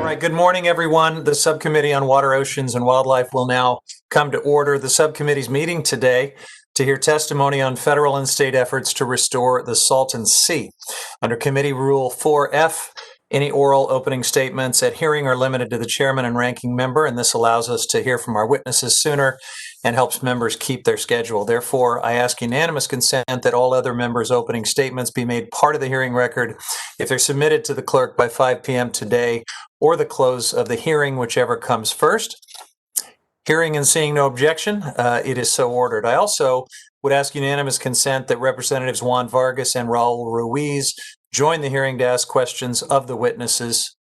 right, good morning, everyone. The Subcommittee on Water, Oceans, and Wildlife will now come to order. The subcommittee's meeting today to hear testimony on federal and state efforts to restore the Salton Sea. Under Committee Rule 4F, any oral opening statements at hearing are limited to the chairman and ranking member, and this allows us to hear from our witnesses sooner and helps members keep their schedule. Therefore, I ask unanimous consent that all other members' opening statements be made part of the hearing record if they're submitted to the clerk by 5 p.m. today or the close of the hearing, whichever comes first. Hearing and seeing no objection, it is so ordered. I also would ask unanimous consent that Representatives Juan Vargas and Raul Ruiz join the hearing to ask questions of the witnesses.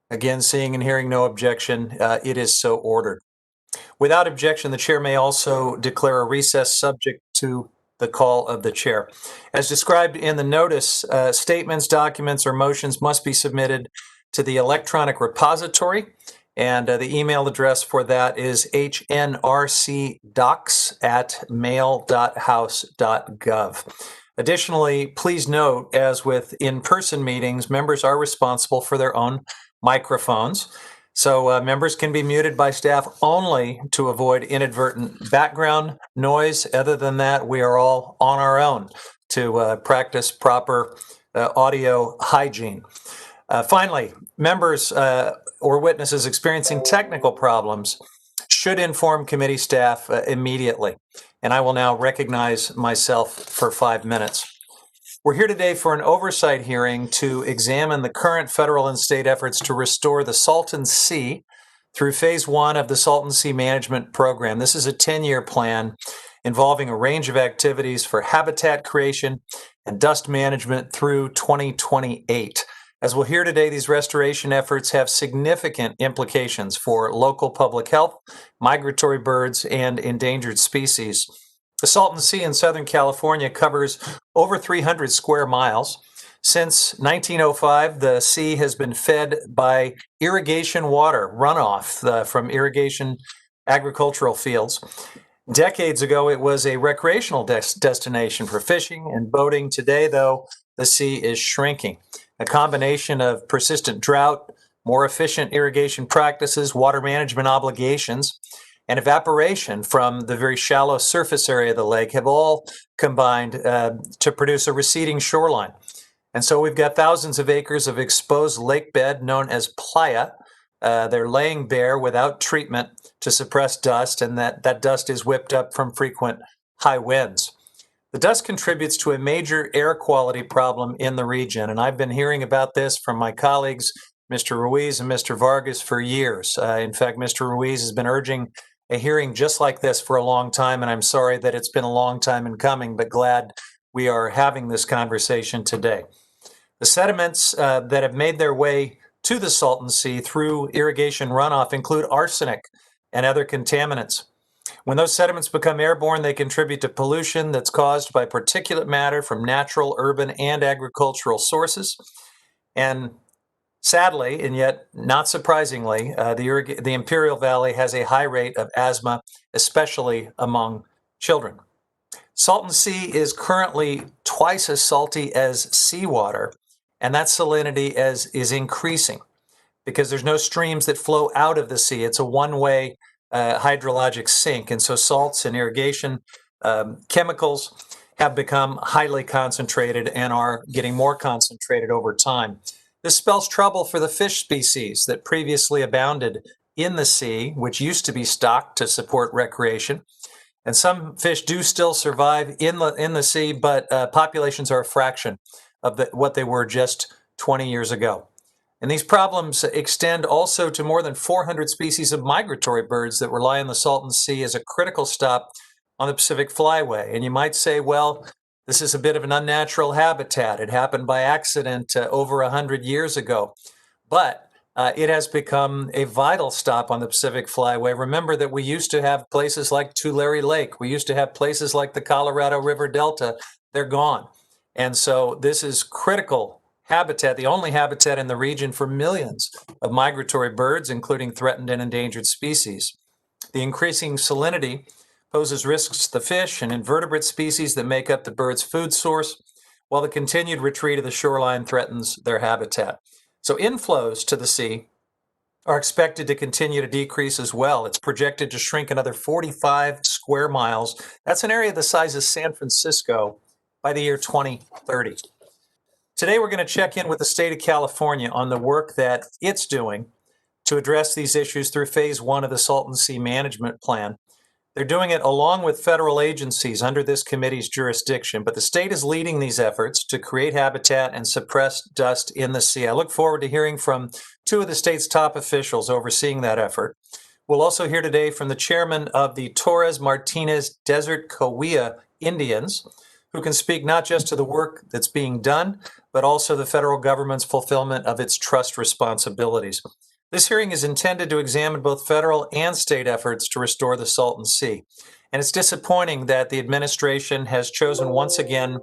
Again, seeing and hearing no objection, it is so ordered. Without objection, the chair may also declare a recess subject to the call of the chair. As described in the notice, statements, documents, or motions must be submitted to the electronic repository, and the email address for that is hnrcdocs@mail.house.gov. Additionally, please note, as with in-person meetings, members are responsible for their own microphones. So members can be muted by staff only to avoid inadvertent background noise. Other than that, we are all on our own to practice proper audio hygiene. Finally, members or witnesses experiencing technical problems should inform committee staff immediately. And I will now recognize myself for 5 minutes. We're here today for an oversight hearing to examine the current federal and state efforts to restore the Salton Sea through phase 1 of the Salton Sea Management Program. This is a 10-year plan involving a range of activities for habitat creation and dust management through 2028. As we'll hear today, these restoration efforts have significant implications for local public health, migratory birds, and endangered species. The Salton Sea in Southern California covers over 300 square miles. Since 1905, the sea has been fed by irrigation water runoff from irrigation agricultural fields. Decades ago, it was a recreational destination for fishing and boating. Today, though, the sea is shrinking. A combination of persistent drought, more efficient irrigation practices, water management obligations, and evaporation from the very shallow surface area of the lake have all combined to produce a receding shoreline. And so we've got thousands of acres of exposed lake bed known as playa. They're laying bare without treatment to suppress dust, and that dust is whipped up from frequent high winds. The dust contributes to a major air quality problem in the region, and I've been hearing about this from my colleagues, Mr. Ruiz and Mr. Vargas, for years. In fact, Mr. Ruiz has been urging a hearing just like this for a long time, and I'm sorry that it's been a long time in coming, but glad we are having this conversation today. The sediments that have made their way to the Salton Sea through irrigation runoff include arsenic and other contaminants. When those sediments become airborne, they contribute to pollution that's caused by particulate matter from natural, urban, and agricultural sources. And sadly, and yet not surprisingly, the Imperial Valley has a high rate of asthma, especially among children. Salton Sea is currently twice as salty as seawater, and that salinity is increasing because there's no streams that flow out of the sea. It's a one-way hydrologic sink, and so salts and irrigation chemicals have become highly concentrated and are getting more concentrated over time. This spells trouble for the fish species that previously abounded in the sea, which used to be stocked to support recreation. And some fish do still survive in the sea, but populations are a fraction of what they were just 20 years ago. And these problems extend also to more than 400 species of migratory birds that rely on the Salton Sea as a critical stop on the Pacific Flyway. And you might say, well, this is a bit of an unnatural habitat. It happened by accident over 100 years ago. But it has become a vital stop on the Pacific Flyway. Remember that we used to have places like Tulare Lake. We used to have places like the Colorado River Delta. They're gone. And so this is critical habitat, the only habitat in the region for millions of migratory birds, including threatened and endangered species. The increasing salinity poses risks to the fish and invertebrate species that make up the bird's food source, while the continued retreat of the shoreline threatens their habitat. So inflows to the sea are expected to continue to decrease as well. It's projected to shrink another 45 square miles. That's an area the size of San Francisco by the year 2030. Today, we're going to check in with the state of California on the work that it's doing to address these issues through phase one of the Salton Sea Management Plan. They're doing it along with federal agencies under this committee's jurisdiction, but the state is leading these efforts to create habitat and suppress dust in the sea. I look forward to hearing from two of the state's top officials overseeing that effort. We'll also hear today from the chairman of the Torres Martinez Desert Cahuilla Indians, who can speak not just to the work that's being done, but also the federal government's fulfillment of its trust responsibilities. This hearing is intended to examine both federal and state efforts to restore the Salton Sea. And it's disappointing that the administration has chosen once again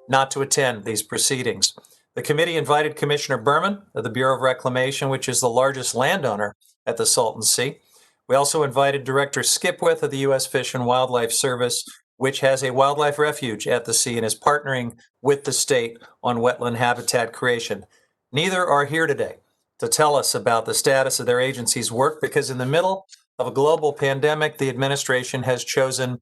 not to attend these proceedings. The committee invited Commissioner Berman of the Bureau of Reclamation, which is the largest landowner at the Salton Sea. We also invited Director Skipwith of the U.S. Fish and Wildlife Service, which has a wildlife refuge at the sea and is partnering with the state on wetland habitat creation. Neither are here today to tell us about the status of their agency's work because in the middle of a global pandemic, the administration has chosen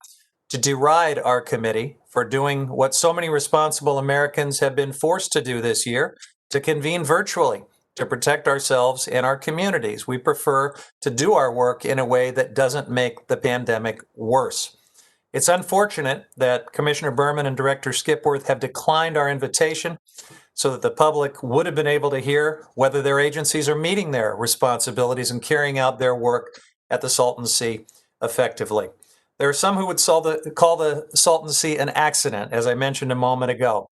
to deride our committee for doing what so many responsible Americans have been forced to do this year, to convene virtually to protect ourselves and our communities. We prefer to do our work in a way that doesn't make the pandemic worse. It's unfortunate that Commissioner Berman and Director Skipworth have declined our invitation so that the public would have been able to hear whether their agencies are meeting their responsibilities and carrying out their work at the Salton Sea effectively. There are some who would call the Salton Sea an accident, as I mentioned a moment ago,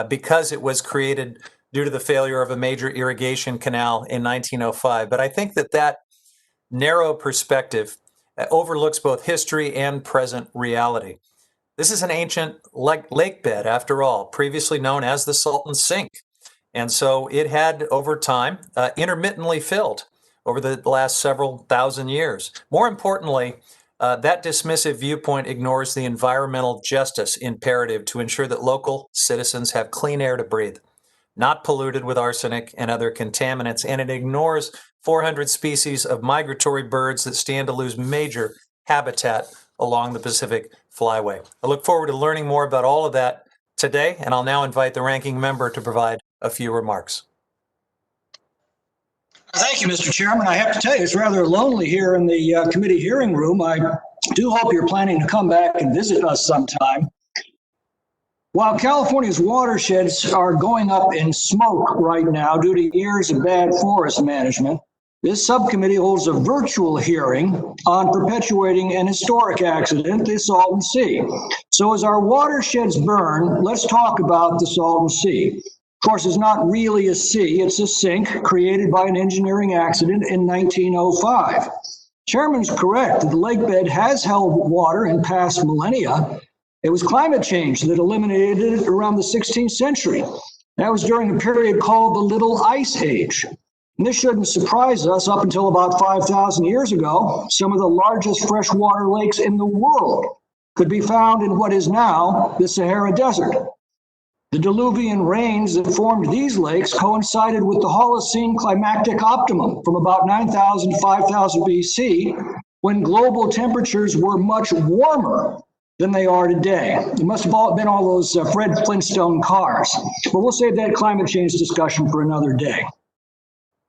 because it was created due to the failure of a major irrigation canal in 1905. But I think that narrow perspective overlooks both history and present reality. This is an ancient lake bed, after all, previously known as the Salton Sink. And so it had, over time, intermittently filled over the last several thousand years. More importantly, that dismissive viewpoint ignores the environmental justice imperative to ensure that local citizens have clean air to breathe, not polluted with arsenic and other contaminants, and it ignores 400 species of migratory birds that stand to lose major habitat along the Pacific Flyway. I look forward to learning more about all of that today, and I'll now invite the ranking member to provide a few remarks. Thank you, Mr. Chairman. I have to tell you, it's rather lonely here in the committee hearing room. I do hope you're planning to come back and visit us sometime. While California's watersheds are going up in smoke right now due to years of bad forest management, this subcommittee holds a virtual hearing on perpetuating an historic accident, the Salton Sea. So as our watersheds burn, let's talk about the Salton Sea. Of course, it's not really a sea, it's a sink created by an engineering accident in 1905. Chairman's correct that the lake bed has held water in past millennia. It was climate change that eliminated it around the 16th century. That was during a period called the Little Ice Age. And this shouldn't surprise us. Up until about 5,000 years ago, some of the largest freshwater lakes in the world could be found in what is now the Sahara Desert. The diluvian rains that formed these lakes coincided with the Holocene climactic optimum from about 9,000 to 5,000 BC, when global temperatures were much warmer than they are today. It must have been all those Fred Flintstone cars. But we'll save that climate change discussion for another day.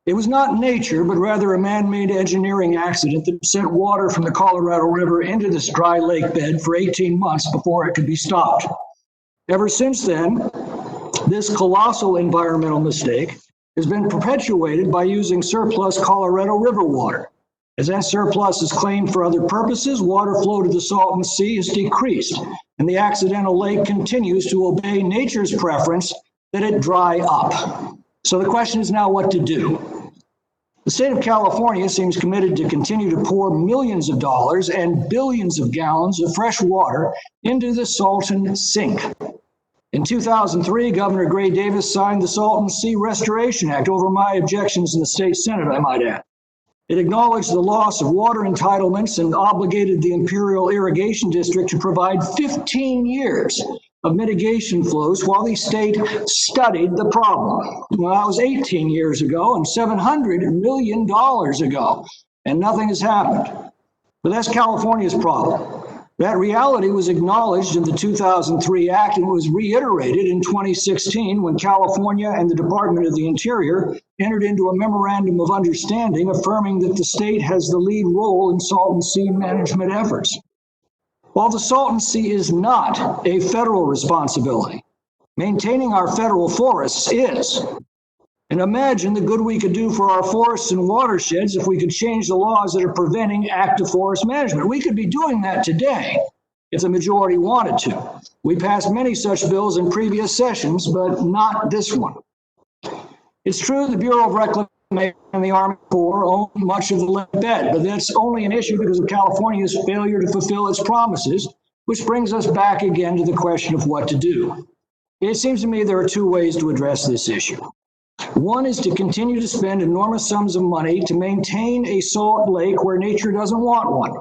It was not nature, but rather a man-made engineering accident that sent water from the Colorado River into this dry lake bed for 18 months before it could be stopped. Ever since then, this colossal environmental mistake has been perpetuated by using surplus Colorado River water. As that surplus is claimed for other purposes, water flow to the Salton Sea is decreased, and the accidental lake continues to obey nature's preference that it dry up. So the question is now what to do. The state of California seems committed to continue to pour millions of dollars and billions of gallons of fresh water into the Salton Sink. In 2003, Governor Gray Davis signed the Salton Sea Restoration Act over my objections in the state Senate, I might add. It acknowledged the loss of water entitlements and obligated the Imperial Irrigation District to provide 15 years of mitigation flows while the state studied the problem. Well, that was 18 years ago and $700 million ago, and nothing has happened. But that's California's problem. That reality was acknowledged in the 2003 Act and was reiterated in 2016 when California and the Department of the Interior entered into a memorandum of understanding affirming that the state has the lead role in Salton Sea management efforts. While the Salton Sea is not a federal responsibility, maintaining our federal forests is. And imagine the good we could do for our forests and watersheds if we could change the laws that are preventing active forest management. We could be doing that today if the majority wanted to. We passed many such bills in previous sessions, but not this one. It's true the Bureau of Reclamation and the Army Corps own much of the lake bed, but that's only an issue because of California's failure to fulfill its promises, which brings us back again to the question of what to do. It seems to me there are two ways to address this issue. One is to continue to spend enormous sums of money to maintain a salt lake where nature doesn't want one.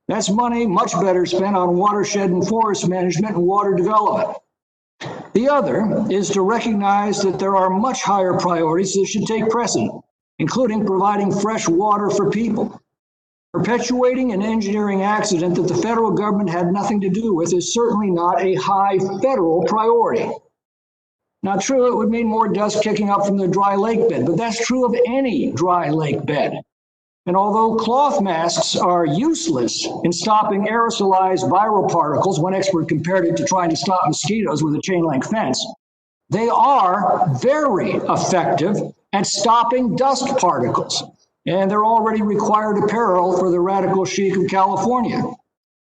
That's money much better spent on watershed and forest management and water development. The other is to recognize that there are much higher priorities that should take precedent, including providing fresh water for people. Perpetuating an engineering accident that the federal government had nothing to do with is certainly not a high federal priority. Now, true, it would mean more dust kicking up from the dry lake bed, but that's true of any dry lake bed. And although cloth masks are useless in stopping aerosolized viral particles, one expert compared it to trying to stop mosquitoes with a chain link fence, they are very effective at stopping dust particles. And they're already required apparel for the radical chic of California.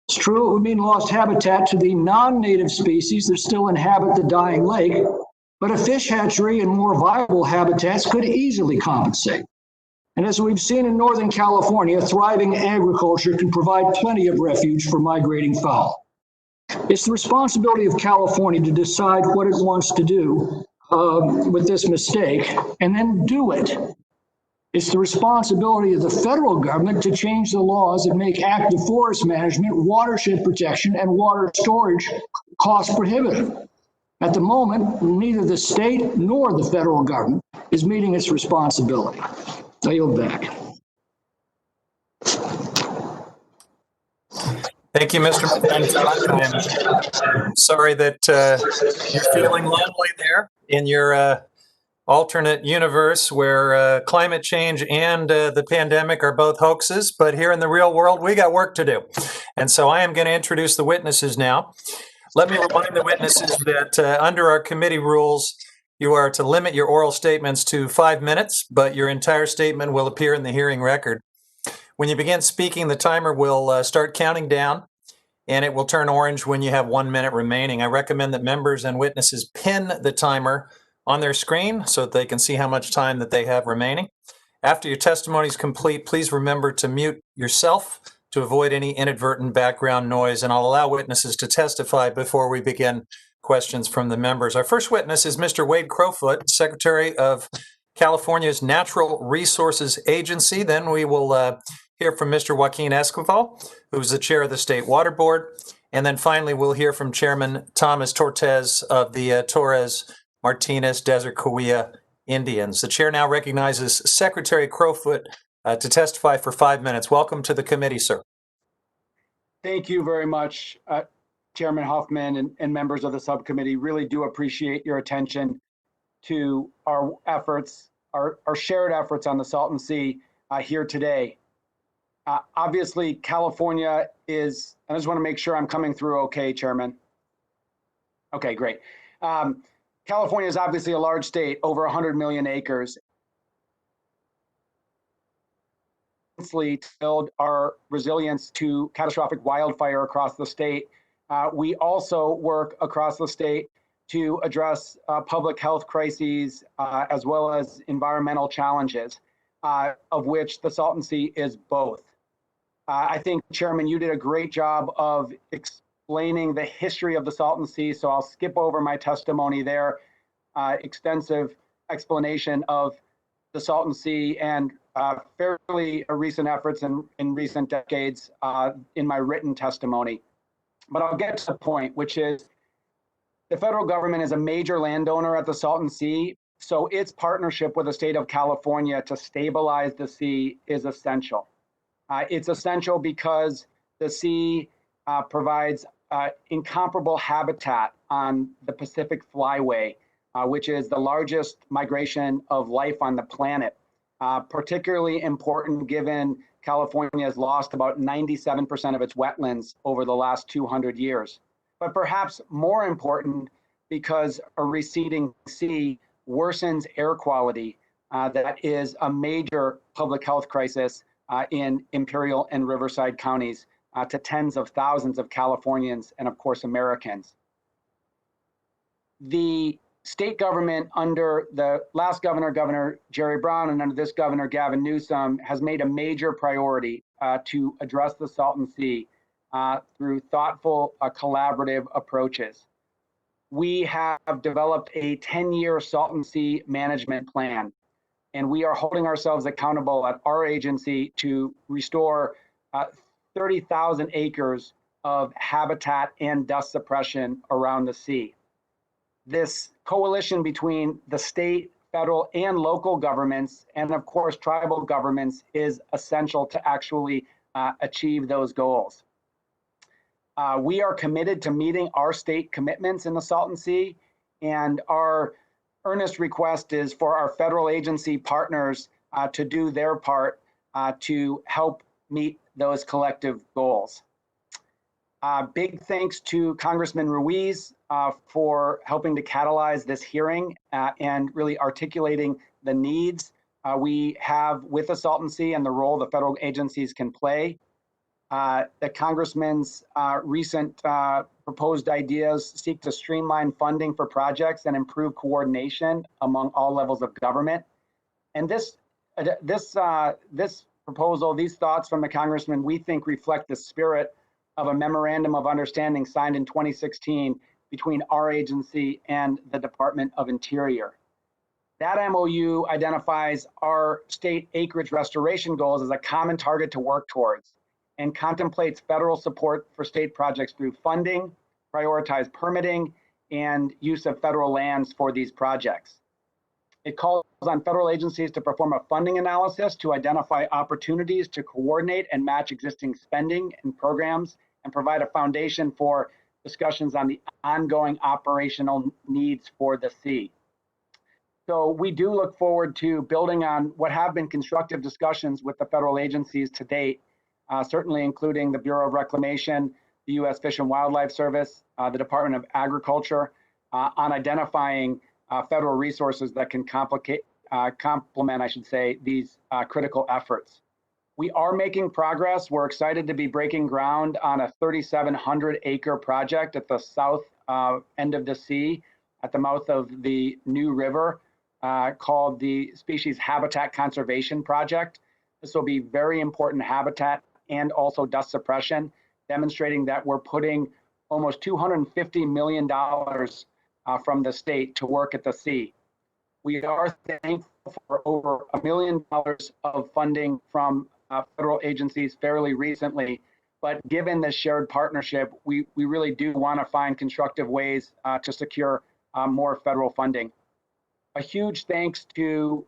It's true, it would mean lost habitat to the non-native species that still inhabit the dying lake, but a fish hatchery and more viable habitats could easily compensate. And as we've seen in Northern California, thriving agriculture can provide plenty of refuge for migrating fowl. It's the responsibility of California to decide what it wants to do with this mistake and then do it. It's the responsibility of the federal government to change the laws that make active forest management, watershed protection, and water storage cost prohibitive. At the moment, neither the state nor the federal government is meeting its responsibility. I yield back. Thank you, Mr. McClintock. I'm sorry that you're feeling lonely there in your alternate universe where climate change and the pandemic are both hoaxes, but here in the real world, we got work to do. And so I am going to introduce the witnesses now. Let me remind the witnesses that under our committee rules, you are to limit your oral statements to 5 minutes, but your entire statement will appear in the hearing record. When you begin speaking, the timer will start counting down, and it will turn orange when you have 1 minute remaining. I recommend that members and witnesses pin the timer on their screen so that they can see how much time that they have remaining. After your testimony is complete, please remember to mute yourself to avoid any inadvertent background noise, and I'll allow witnesses to testify before we begin questions from the members. Our first witness is Mr. Wade Crowfoot, Secretary of California's Natural Resources Agency. Then we will hear from Mr. Joaquin Esquivel, who's the chair of the State Water Board. And then finally, we'll hear from Chairman Thomas Tortes of the Torres Martinez Desert Cahuilla Indians. The chair now recognizes Secretary Crowfoot to testify for 5 minutes. Welcome to the committee, sir. Thank you very much, Chairman Huffman and members of the subcommittee. Really do appreciate your attention to our efforts, our shared efforts on the Salton Sea here today. Obviously, California is, I just want to make sure I'm coming through okay, Chairman. Okay, great. California is obviously a large state, over 100 million acres. To build our resilience to catastrophic wildfire across the state. We also work across the state to address public health crises as well as environmental challenges, of which the Salton Sea is both. I think, Chairman, you did a great job of explaining the history of the Salton Sea, so I'll skip over my testimony there. Extensive explanation of the Salton Sea and fairly recent efforts in recent decades in my written testimony. But I'll get to the point, which is The federal government is a major landowner at the Salton Sea, so its partnership with the state of California to stabilize the sea is essential. It's essential because the sea provides incomparable habitat on the Pacific Flyway, which is the largest migration of life on the planet. Particularly important given California has lost about 97% of its wetlands over the last 200 years. But perhaps more important, because a receding sea worsens air quality, that is a major public health crisis in Imperial and Riverside counties to tens of thousands of Californians and, of course, Americans. The state government under the last governor, Governor Jerry Brown, and under this governor, Gavin Newsom, has made a major priority to address the Salton Sea through thoughtful, collaborative approaches. We have developed a 10-year Salton Sea management plan, and we are holding ourselves accountable at our agency to restore 30,000 acres of habitat and dust suppression around the sea. This coalition between the state, federal, and local governments, and of course tribal governments, is essential to actually achieve those goals. We are committed to meeting our state commitments in the Salton Sea, and our earnest request is for our federal agency partners to do their part to help meet those collective goals. Big thanks to Congressman Ruiz for helping to catalyze this hearing and really articulating the needs we have with the Salton Sea and the role the federal agencies can play. The Congressman's recent proposed ideas seek to streamline funding for projects and improve coordination among all levels of government. And this proposal, these thoughts from the Congressman, we think reflect the spirit of a memorandum of understanding signed in 2016 between our agency and the Department of Interior. That MOU identifies our state acreage restoration goals as a common target to work towards, and contemplates federal support for state projects through funding, prioritized permitting, and use of federal lands for these projects. It calls on federal agencies to perform a funding analysis to identify opportunities to coordinate and match existing spending and programs, and provide a foundation for discussions on the ongoing operational needs for the sea. So we do look forward to building on what have been constructive discussions with the federal agencies to date, certainly including the Bureau of Reclamation, the U.S. Fish and Wildlife Service, the Department of Agriculture, on identifying federal resources that can complement, I should say, these critical efforts. We are making progress. We're excited to be breaking ground on a 3,700-acre project at the south end of the sea, at the mouth of the New River, called the Species Habitat Conservation Project. This will be very important habitat and also dust suppression, demonstrating that we're putting almost $250 million from the state to work at the sea. We are thankful for over $1 million of funding from federal agencies fairly recently, but given this shared partnership, we really do want to find constructive ways to secure more federal funding. A huge thanks to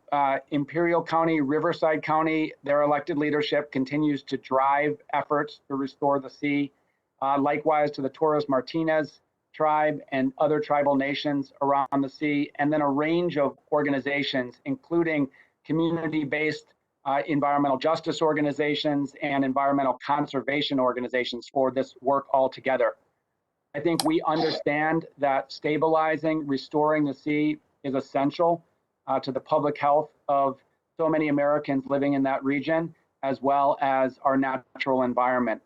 Imperial County, Riverside County. Their elected leadership continues to drive efforts to restore the sea. Likewise to the Tortes Martinez tribe and other tribal nations around the sea, and then a range of organizations, including community-based environmental justice organizations and environmental conservation organizations for this work all together. I think we understand that stabilizing, restoring the sea is essential to the public health of so many Americans living in that region, as well as our natural environment.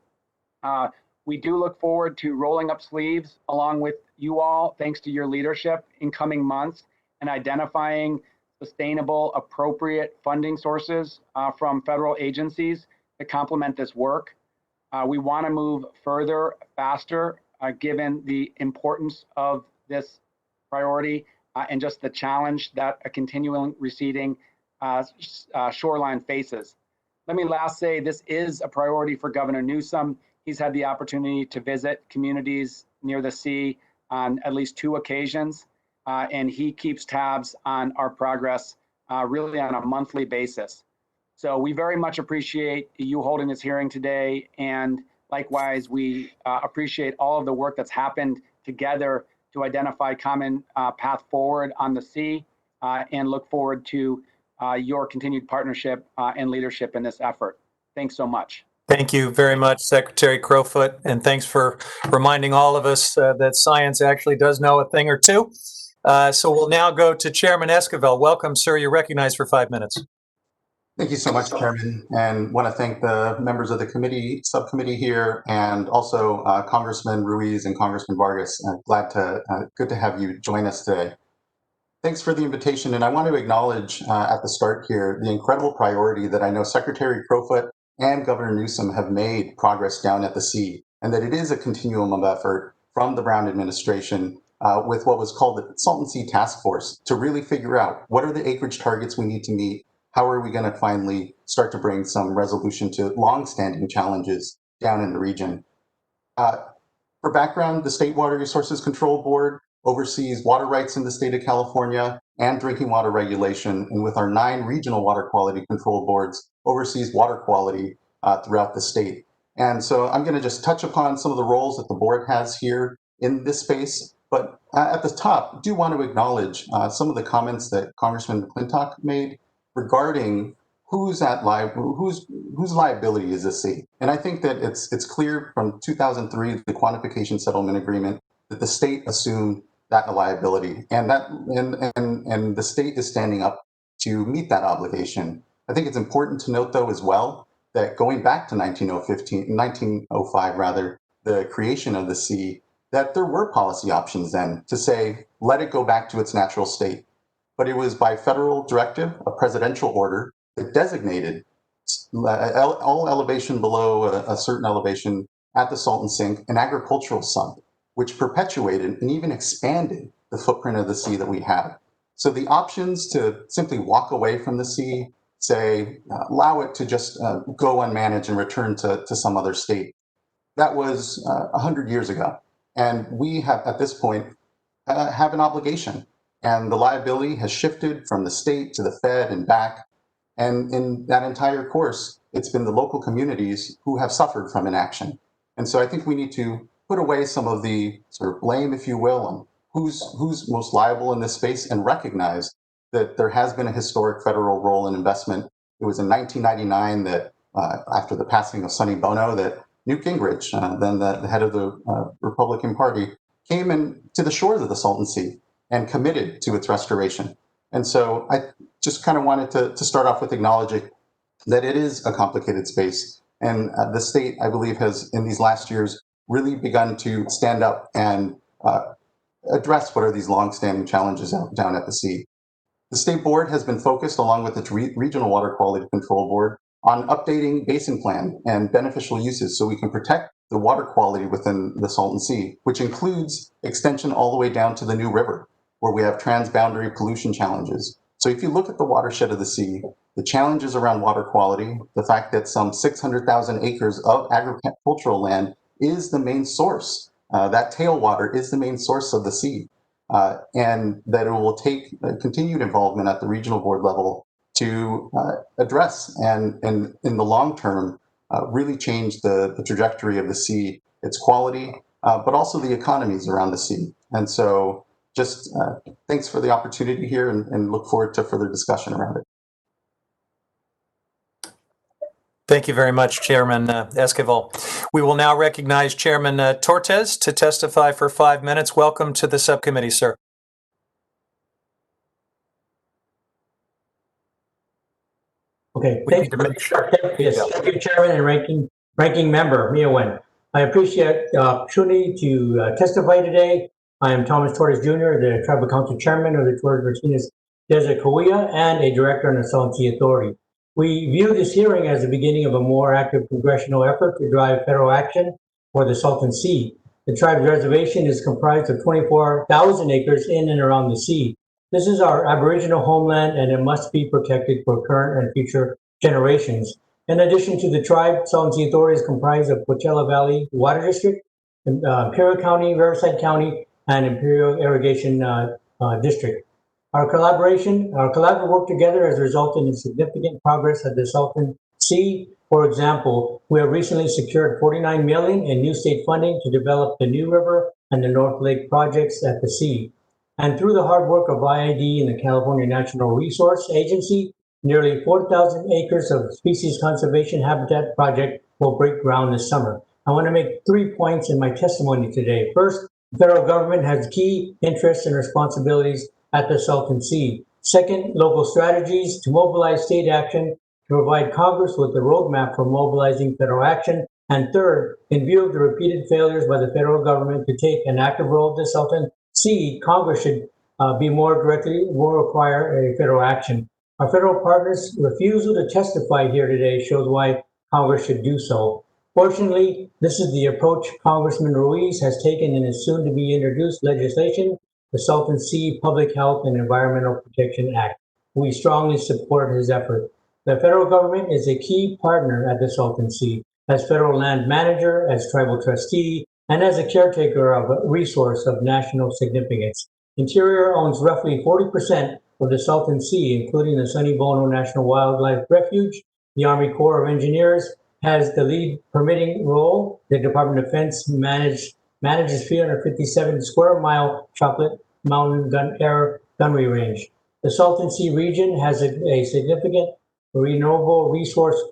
We do look forward to rolling up sleeves along with you all, thanks to your leadership in coming months, and identifying sustainable, appropriate funding sources from federal agencies to complement this work. We want to move further, faster, given the importance of this priority and just the challenge that a continuing receding shoreline faces. Let me last say this is a priority for Governor Newsom. He's had the opportunity to visit communities near the sea on at least 2 occasions, and he keeps tabs on our progress really on a monthly basis. So we very much appreciate you holding this hearing today, and likewise, we appreciate all of the work that's happened together to identify common path forward on the sea, and look forward to your continued partnership and leadership in this effort. Thanks so much. Thank you very much, Secretary Crowfoot, and thanks for reminding all of us that science actually does know a thing or two. So we'll now go to Chairman Esquivel. Welcome, sir. You're recognized for 5 minutes. Thank you so much, Chairman, and want to thank the members of the subcommittee here, and also Congressman Ruiz and Congressman Vargas. Good to have you join us today. Thanks for the invitation, and I want to acknowledge at the start here the incredible priority that I know Secretary Crowfoot and Governor Newsom have made progress down at the sea, and that it is a continuum of effort from the Brown administration with what was called the Salton Sea Task Force to really figure out what are the acreage targets we need to meet. How are we going to finally start to bring some resolution to longstanding challenges down in the region? For background, the State Water Resources Control Board oversees water rights in the state of California and drinking water regulation, and with our 9 regional water quality control boards, oversees water quality throughout the state. And so I'm going to just touch upon some of the roles that the board has here in this space. But at the top, I do want to acknowledge some of the comments that Congressman McClintock made regarding whose liability is the sea. And I think that it's clear from 2003, the quantification settlement agreement, that the state assumed that liability, and the state is standing up to meet that obligation. I think it's important to note, though, as well, that going back to 1905 rather, the creation of the sea, that there were policy options then to say, let it go back to its natural state. But it was by federal directive, a presidential order, that designated all elevation below a certain elevation at the Salton Sink an agricultural sump, which perpetuated and even expanded the footprint of the sea that we have. So the options to simply walk away from the sea, say, allow it to just go unmanaged and return to some other state, that was 100 years ago. And we have, at this point, have an obligation. And the liability has shifted from the state to the Fed and back. And in that entire course, it's been the local communities who have suffered from inaction. And so I think we need to put away some of the sort of blame, if you will, on who's most liable in this space, and recognize that there has been a historic federal role in investment. It was in 1999 that after the passing of Sonny Bono, that Newt Gingrich, then the head of the Republican Party, came to the shores of the Salton Sea and committed to its restoration. And so I just kind of wanted to start off with acknowledging that it is a complicated space. And the state, I believe, has, in these last years, really begun to stand up and address what are these longstanding challenges down at the sea. The state board has been focused, along with its regional water quality control board, on updating basin plan and beneficial uses so we can protect the water quality within the Salton Sea, which includes extension all the way down to the New River, where we have transboundary pollution challenges. So if you look at the watershed of the sea, the challenges around water quality, the fact that some 600,000 acres of agricultural land is the main source, that tailwater is the main source of the sea, and that it will take continued involvement at the regional board level to address and in the long term really change the trajectory of the sea, its quality, but also the economies around the sea. And so just thanks for the opportunity here, and look forward to further discussion around it. Thank you very much, Chairman Esquivel. We will now recognize Chairman Tortes to testify for 5 minutes. Welcome to the subcommittee, sir. Okay, thank you. Yes, thank you, Chairman and ranking member Mia Wen. I appreciate the opportunity to testify today. I am Thomas Tortes Jr., the Tribal Council Chairman of the Torres Martinez Desert Cahuilla and a Director on the Salton Sea Authority. We view this hearing as the beginning of a more active congressional effort to drive federal action for the Salton Sea. The tribe's reservation is comprised of 24,000 acres in and around the sea. This is our Aboriginal homeland, and it must be protected for current and future generations. In addition to the tribe, Salton Sea Authority is comprised of Coachella Valley Water District, Imperial County, Riverside County, and Imperial Irrigation District. Our collaborative work together has resulted in significant progress at the Salton Sea. For example, we have recently secured $49 million in new state funding to develop the New River and the North Lake projects at the sea. And through the hard work of IID and the California National Resource Agency, nearly 4,000 acres of species conservation habitat project will break ground this summer. I want to make 3 points in my testimony today. First, the federal government has key interests and responsibilities at the Salton Sea. Second, local strategies to mobilize state action to provide Congress with the roadmap for mobilizing federal action. And third, in view of the repeated failures by the federal government to take an active role at the Salton Sea, Congress should will require a federal action. Our federal partners' refusal to testify here today shows why Congress should do so. Fortunately, this is the approach Congressman Ruiz has taken in his soon to be introduced legislation, the Salton Sea Public Health and Environmental Protection Act. We strongly support his effort. The federal government is a key partner at the Salton Sea as federal land manager, as tribal trustee, and as a caretaker of a resource of national significance. Interior owns roughly 40% of the Salton Sea, including the Sonny Bono National Wildlife Refuge. The Army Corps of Engineers has the lead permitting role. The Department of Defense manages 357 square mile Chocolate Mountain gunnery range. The Salton Sea region has a significant renewable resource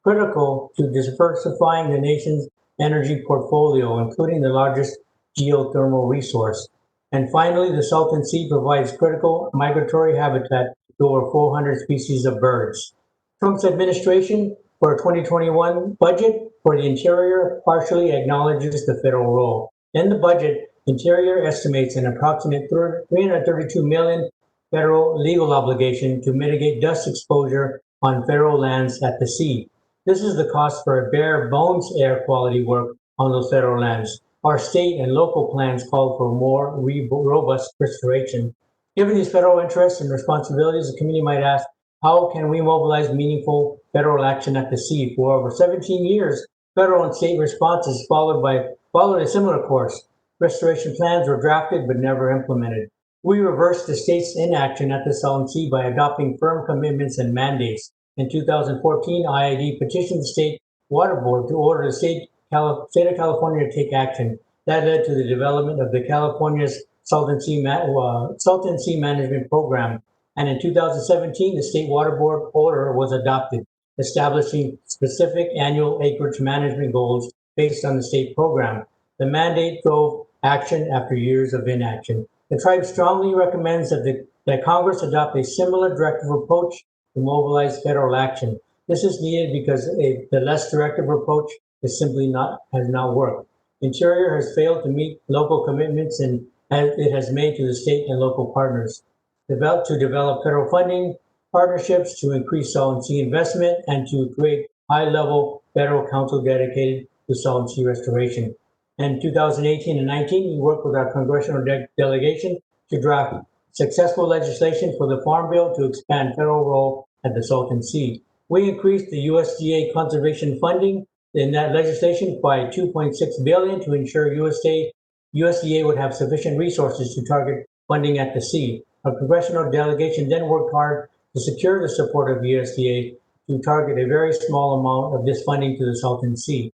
critical to diversifying the nation's energy portfolio, including the largest geothermal resource. And finally, the Salton Sea provides critical migratory habitat to over 400 species of birds. Trump's administration for a 2021 budget for the Interior partially acknowledges the federal role. In the budget, Interior estimates an approximate $332 million federal legal obligation to mitigate dust exposure on federal lands at the sea. This is the cost for bare bones air quality work on those federal lands. Our state and local plans call for more robust restoration. Given these federal interests and responsibilities, the committee might ask, how can we mobilize meaningful federal action at the sea? For over 17 years, federal and state responses followed a similar course. Restoration plans were drafted but never implemented. We reversed the state's inaction at the Salton Sea by adopting firm commitments and mandates. In 2014, IID petitioned the State Water Board to order the state of California to take action. That led to the development of the California's Salton Sea Management Program. And in 2017, the State Water Board order was adopted, establishing specific annual acreage management goals based on the state program. The mandate drove action after years of inaction. The tribe strongly recommends that Congress adopt a similar directive approach to mobilize federal action. This is needed because the less directive approach has not worked. Interior has failed to meet local commitments and it has made to the state and local partners. To develop federal funding partnerships, to increase Salton Sea investment, and to create high-level federal council dedicated to Salton Sea restoration. In 2018 and 19, we worked with our congressional delegation to draft successful legislation for the Farm Bill to expand federal role at the Salton Sea. We increased the USDA conservation funding in that legislation by $2.6 billion to ensure USDA would have sufficient resources to target funding at the sea. Our congressional delegation then worked hard to secure the support of USDA to target a very small amount of this funding to the Salton Sea.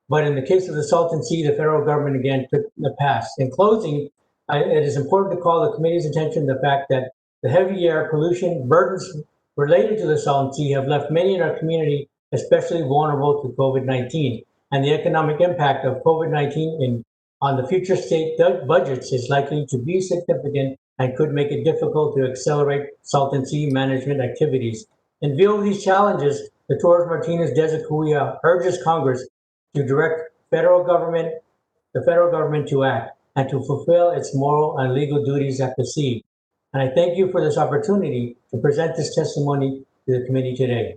But in the case of the Salton Sea, the federal government again took the pass. In closing, it is important to call the committee's attention to the fact that the heavy air pollution burdens related to the Salton Sea have left many in our community especially vulnerable to COVID-19. And the economic impact of COVID-19 on the future state budgets is likely to be significant and could make it difficult to accelerate Salton Sea management activities. In view of these challenges, the Torres Martinez-Desde urges Congress to direct the federal government to act and to fulfill its moral and legal duties at the sea. And I thank you for this opportunity to present this testimony to the committee today.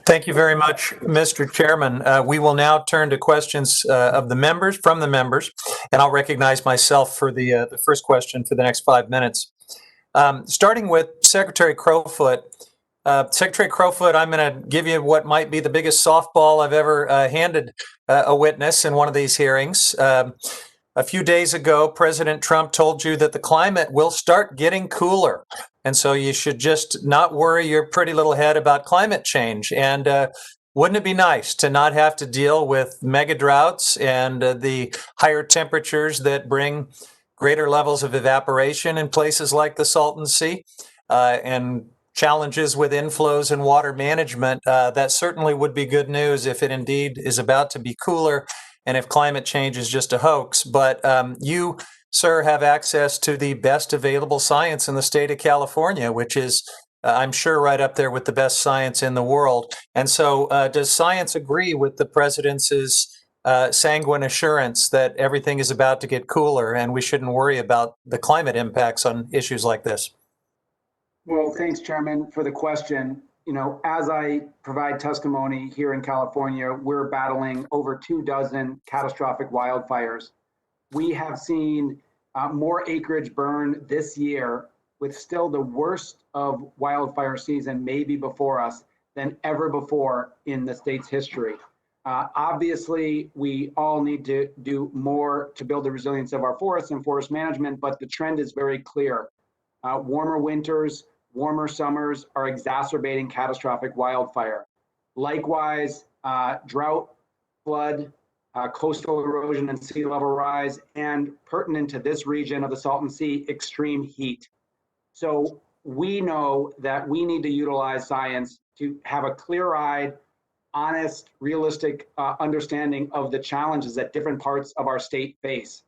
Thank you very much, Mr. Chairman. We will now turn to questions from the members, and I'll recognize myself for the first question for the next 5 minutes. Starting with Secretary Crowfoot. Secretary Crowfoot, I'm going to give you what might be the biggest softball I've ever handed a witness in one of these hearings. a few days ago, President Trump told you that the climate will start getting cooler. And so you should just not worry your pretty little head about climate change. And wouldn't it be nice to not have to deal with mega droughts and the higher temperatures that bring greater levels of evaporation in places like the Salton Sea and challenges with inflows and water management? That certainly would be good news if it indeed is about to be cooler and if climate change is just a hoax. But you, sir, have access to the best available science in the state of California, which is, I'm sure, right up there with the best science in the world. And so does science agree with the president's sanguine assurance that everything is about to get cooler and we shouldn't worry about the climate impacts on issues like this? Well, thanks, Chairman, for the question. You know, as I provide testimony here in California, we're battling over 24 catastrophic wildfires. We have seen more acreage burn this year, with still the worst of wildfire season maybe before us than ever before in the state's history. Obviously, we all need to do more to build the resilience of our forests and forest management, but the trend is very clear. Warmer winters, warmer summers are exacerbating catastrophic wildfire. Likewise, drought, flood, coastal erosion and sea level rise, and pertinent to this region of the Salton Sea, extreme heat. So we know that we need to utilize science to have a clear-eyed, honest, realistic understanding of the challenges that different parts of our state face.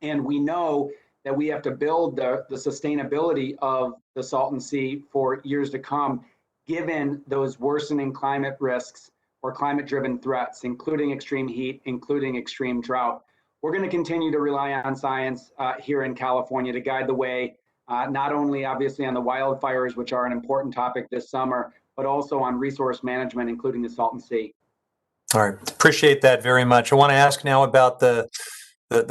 And we know that we have to build the sustainability of the Salton Sea for years to come, given those worsening climate risks or climate-driven threats, including extreme heat, including extreme drought. We're going to continue to rely on science here in California to guide the way, not only obviously on the wildfires, which are an important topic this summer, but also on resource management, including the Salton Sea. All right, appreciate that very much. I want to ask now about the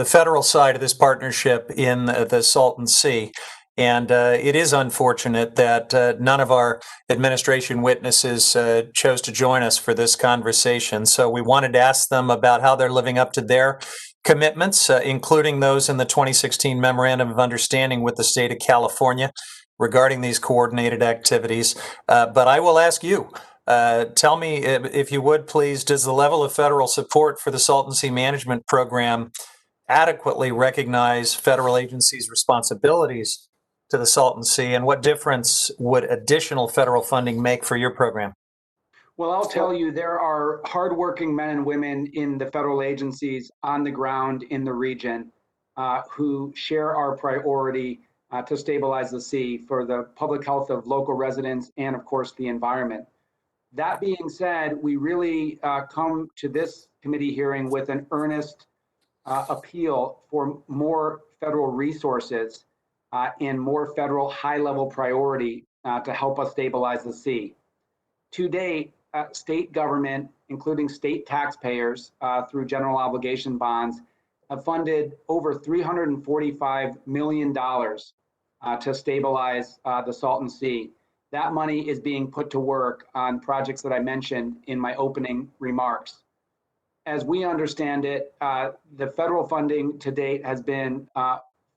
federal side of this partnership in the Salton Sea. And it is unfortunate that none of our administration witnesses chose to join us for this conversation. So we wanted to ask them about how they're living up to their commitments, including those in the 2016 Memorandum of Understanding with the state of California regarding these coordinated activities. But I will ask you, tell me, if you would please, does the level of federal support for the Salton Sea Management Program adequately recognize federal agencies' responsibilities to the Salton Sea, and what difference would additional federal funding make for your program? Well, I'll tell you, there are hardworking men and women in the federal agencies on the ground in the region who share our priority to stabilize the sea for the public health of local residents and, of course, the environment. That being said, we really come to this committee hearing with an earnest appeal for more federal resources and more federal high-level priority to help us stabilize the sea. To date, state government, including state taxpayers through general obligation bonds, have funded over $345 million to stabilize the Salton Sea. That money is being put to work on projects that I mentioned in my opening remarks. As we understand it, the federal funding to date has been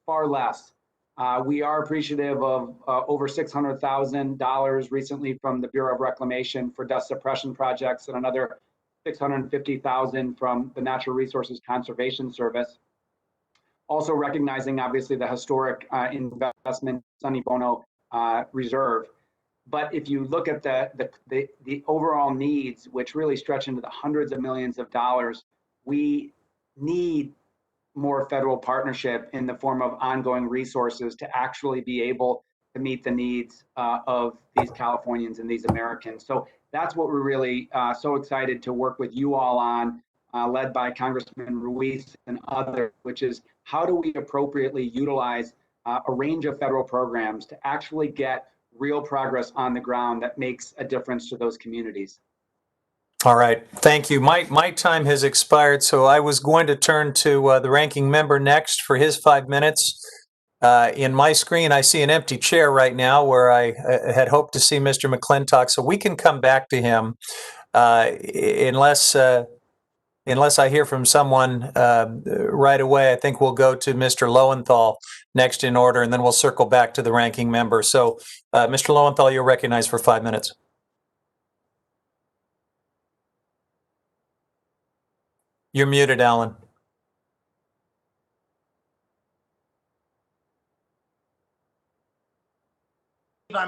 far less. We are appreciative of over $600,000 recently from the Bureau of Reclamation for dust suppression projects and another $650,000 from the Natural Resources Conservation Service. Also recognizing, obviously, the historic investment Sonny Bono Reserve. But if you look at the overall needs, which really stretch into the hundreds of millions of dollars, we need more federal partnership in the form of ongoing resources to actually be able to meet the needs of these Californians and these Americans. So that's what we're really so excited to work with you all on, led by Congressman Ruiz and others, which is how do we appropriately utilize a range of federal programs to actually get real progress on the ground that makes a difference to those communities. All right, thank you. My time has expired, so I was going to turn to the ranking member next for his 5 minutes. In my screen, I see an empty chair right now where I had hoped to see Mr. McClintock, so we can come back to him unless unless I hear from someone right away, I think we'll go to Mr. Lowenthal next in order, and then we'll circle back to the ranking member. So, Mr. Lowenthal, you're recognized for 5 minutes. You're muted, Alan.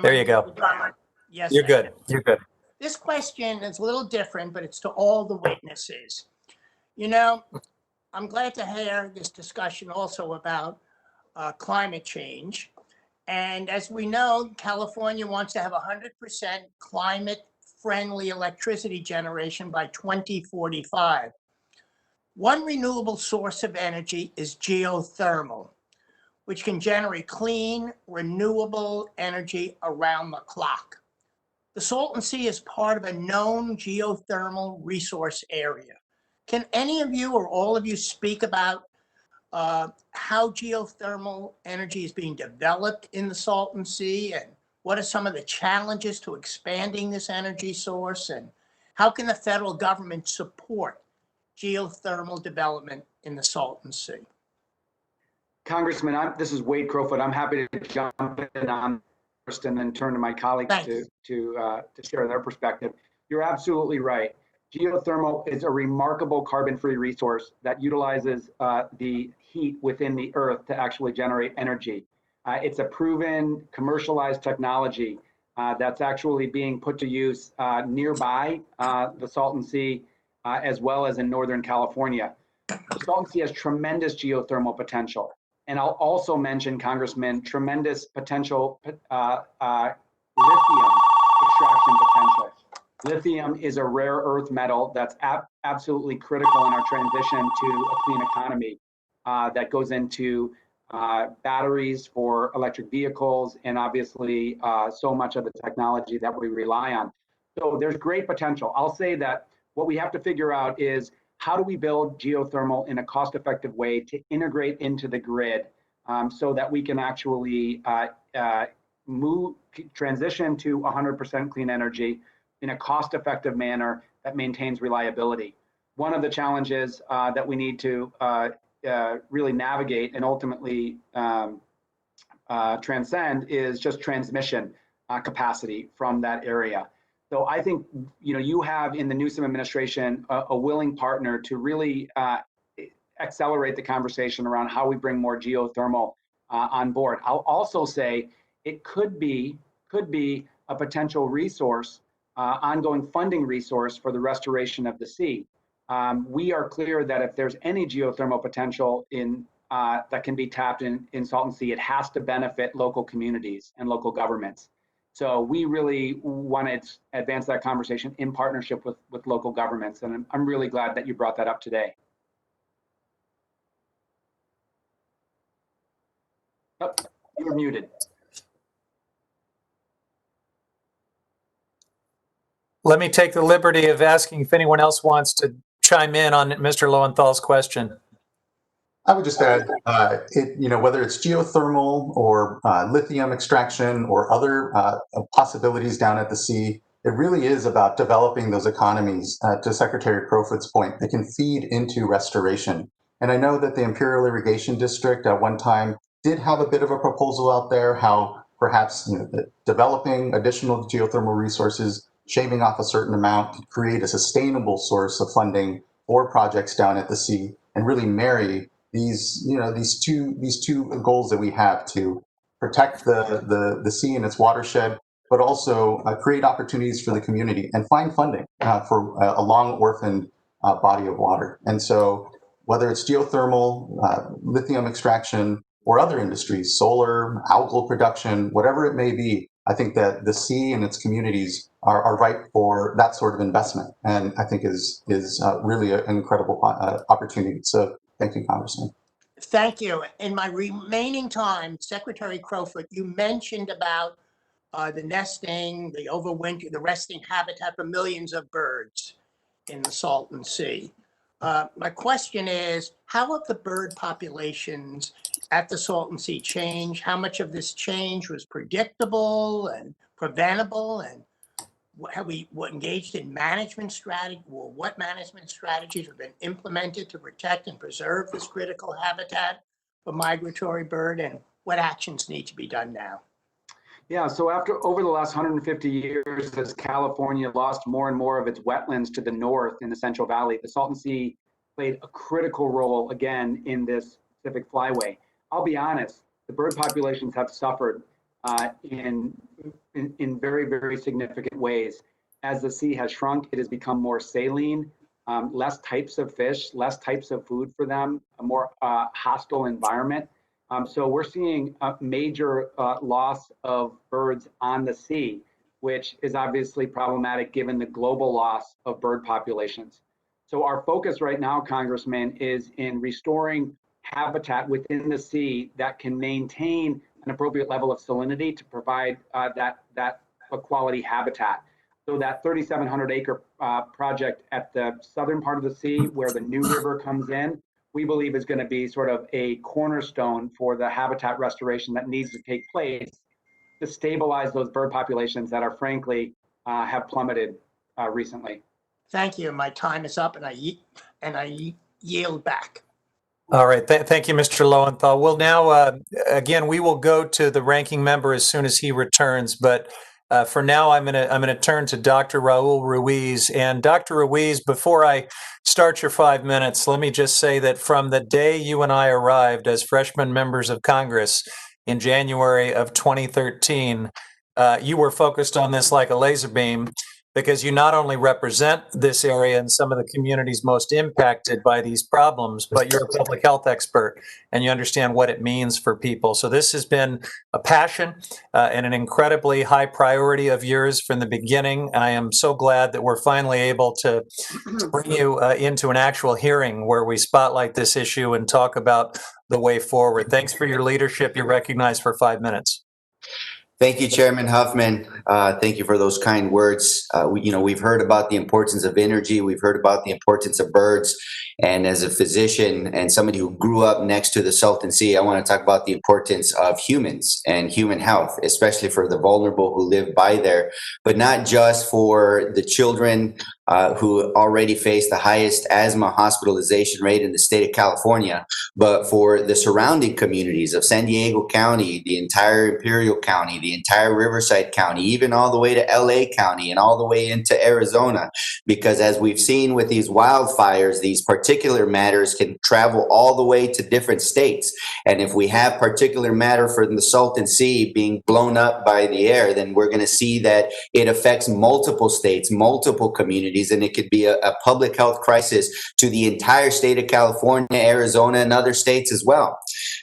There you go. Yes. You're good. You're good. This question is a little different, but it's to all the witnesses. You know, I'm glad to hear this discussion also about climate change. And as we know, California wants to have 100% climate-friendly electricity generation by 2045. One renewable source of energy is geothermal, which can generate clean, renewable energy around the clock. The Salton Sea is part of a known geothermal resource area. Can any of you or all of you speak about how geothermal energy is being developed in the Salton Sea, and what are some of the challenges to expanding this energy source, and how can the federal government support geothermal development in the Salton Sea? Congressman, this is Wade Crowfoot. I'm happy to jump in on first and then turn to my colleagues to share their perspective. You're absolutely right. Geothermal is a remarkable carbon-free resource that utilizes the heat within the earth to actually generate energy. It's a proven commercialized technology that's actually being put to use nearby the Salton Sea as well as in Northern California. The Salton Sea has tremendous geothermal potential. And I'll also mention, Congressman, tremendous potential lithium extraction potential. Lithium is a rare earth metal that's absolutely critical in our transition to a clean economy that goes into batteries for electric vehicles and obviously so much of the technology that we rely on. So there's great potential. I'll say that what we have to figure out is how do we build geothermal in a cost-effective way to integrate into the grid so that we can actually transition to 100% clean energy in a cost-effective manner that maintains reliability. One of the challenges that we need to really navigate and ultimately transcend is just transmission capacity from that area. So I think you have in the Newsom administration a willing partner to really accelerate the conversation around how we bring more geothermal on board. I'll also say it could be a potential resource, ongoing funding resource for the restoration of the sea. We are clear that if there's any geothermal potential that can be tapped in Salton Sea, it has to benefit local communities and local governments. So we really want to advance that conversation in partnership with local governments. And I'm really glad that you brought that up today. Oh, you're muted. Let me take the liberty of asking if anyone else wants to chime in on Mr. Lowenthal's question. I would just add, whether it's geothermal or lithium extraction or other possibilities down at the sea, it really is about developing those economies, to Secretary Crowfoot's point, that can feed into restoration. And I know that the Imperial Irrigation District at one time did have a bit of a proposal out there, how perhaps developing additional geothermal resources, shaving off a certain amount to create a sustainable source of funding for projects down at the sea and really marry these two goals that we have to protect the sea and its watershed, but also create opportunities for the community and find funding for a long orphaned body of water. And so whether it's geothermal, lithium extraction, or other industries, solar, algal production, whatever it may be, I think that the sea and its communities are ripe for that sort of investment, and I think is really an incredible opportunity. So thank you, Congressman. Thank you. In my remaining time, Secretary Crowfoot, you mentioned about the nesting, the overwinter, the resting habitat for millions of birds in the Salton Sea. My question is, how have the bird populations at the Salton Sea changed? How much of this change was predictable and preventable? And have we engaged in management strategy? Well, what management strategies have been implemented to protect and preserve this critical habitat for migratory bird, and what actions need to be done now? Yeah, so over the last 150 years, as California lost more and more of its wetlands to the north in the Central Valley, the Salton Sea played a critical role again in this Pacific flyway. I'll be honest, the bird populations have suffered in very, very significant ways. As the sea has shrunk, it has become more saline, less types of fish, less types of food for them, a more hostile environment. So we're seeing a major loss of birds on the sea, which is obviously problematic given the global loss of bird populations. So our focus right now, Congressman, is in restoring habitat within the sea that can maintain an appropriate level of salinity to provide that quality habitat. So that 3,700 acre project at the southern part of the sea where the New River comes in, we believe is going to be sort of a cornerstone for the habitat restoration that needs to take place to stabilize those bird populations that are frankly have plummeted recently. Thank you. My time is up, and I yield back. All right. Thank you, Mr. Lowenthal. We'll now, again, we will go to the ranking member as soon as he returns. But for now, I'm gonna turn to Dr. Raul Ruiz. And Dr. Ruiz, before I start your 5 minutes, let me just say that from the day you and I arrived as freshman members of Congress in January of 2013, you were focused on this like a laser beam, because you not only represent this area and some of the communities most impacted by these problems, but you're a public health expert and you understand what it means for people. So this has been a passion and an incredibly high priority of yours from the beginning. I am so glad that we're finally able to bring you into an actual hearing where we spotlight this issue and talk about the way forward. Thanks for your leadership. You're recognized for 5 minutes. Thank you, Chairman Huffman. Thank you for those kind words. We've heard about the importance of energy. We've heard about the importance of birds. And as a physician and somebody who grew up next to the Salton Sea, I want to talk about the importance of humans and human health, especially for the vulnerable who live by there, but not just for the children who already face the highest asthma hospitalization rate in the state of California, but for the surrounding communities of San Diego County, the entire Imperial County, the entire Riverside County, even all the way to LA County and all the way into Arizona. Because as we've seen with these wildfires, these particulate matters can travel all the way to different states. And if we have particulate matter from the Salton Sea being blown up by the air, then we're going to see that it affects multiple states, multiple communities, and it could be a public health crisis to the entire state of California, Arizona, and other states as well.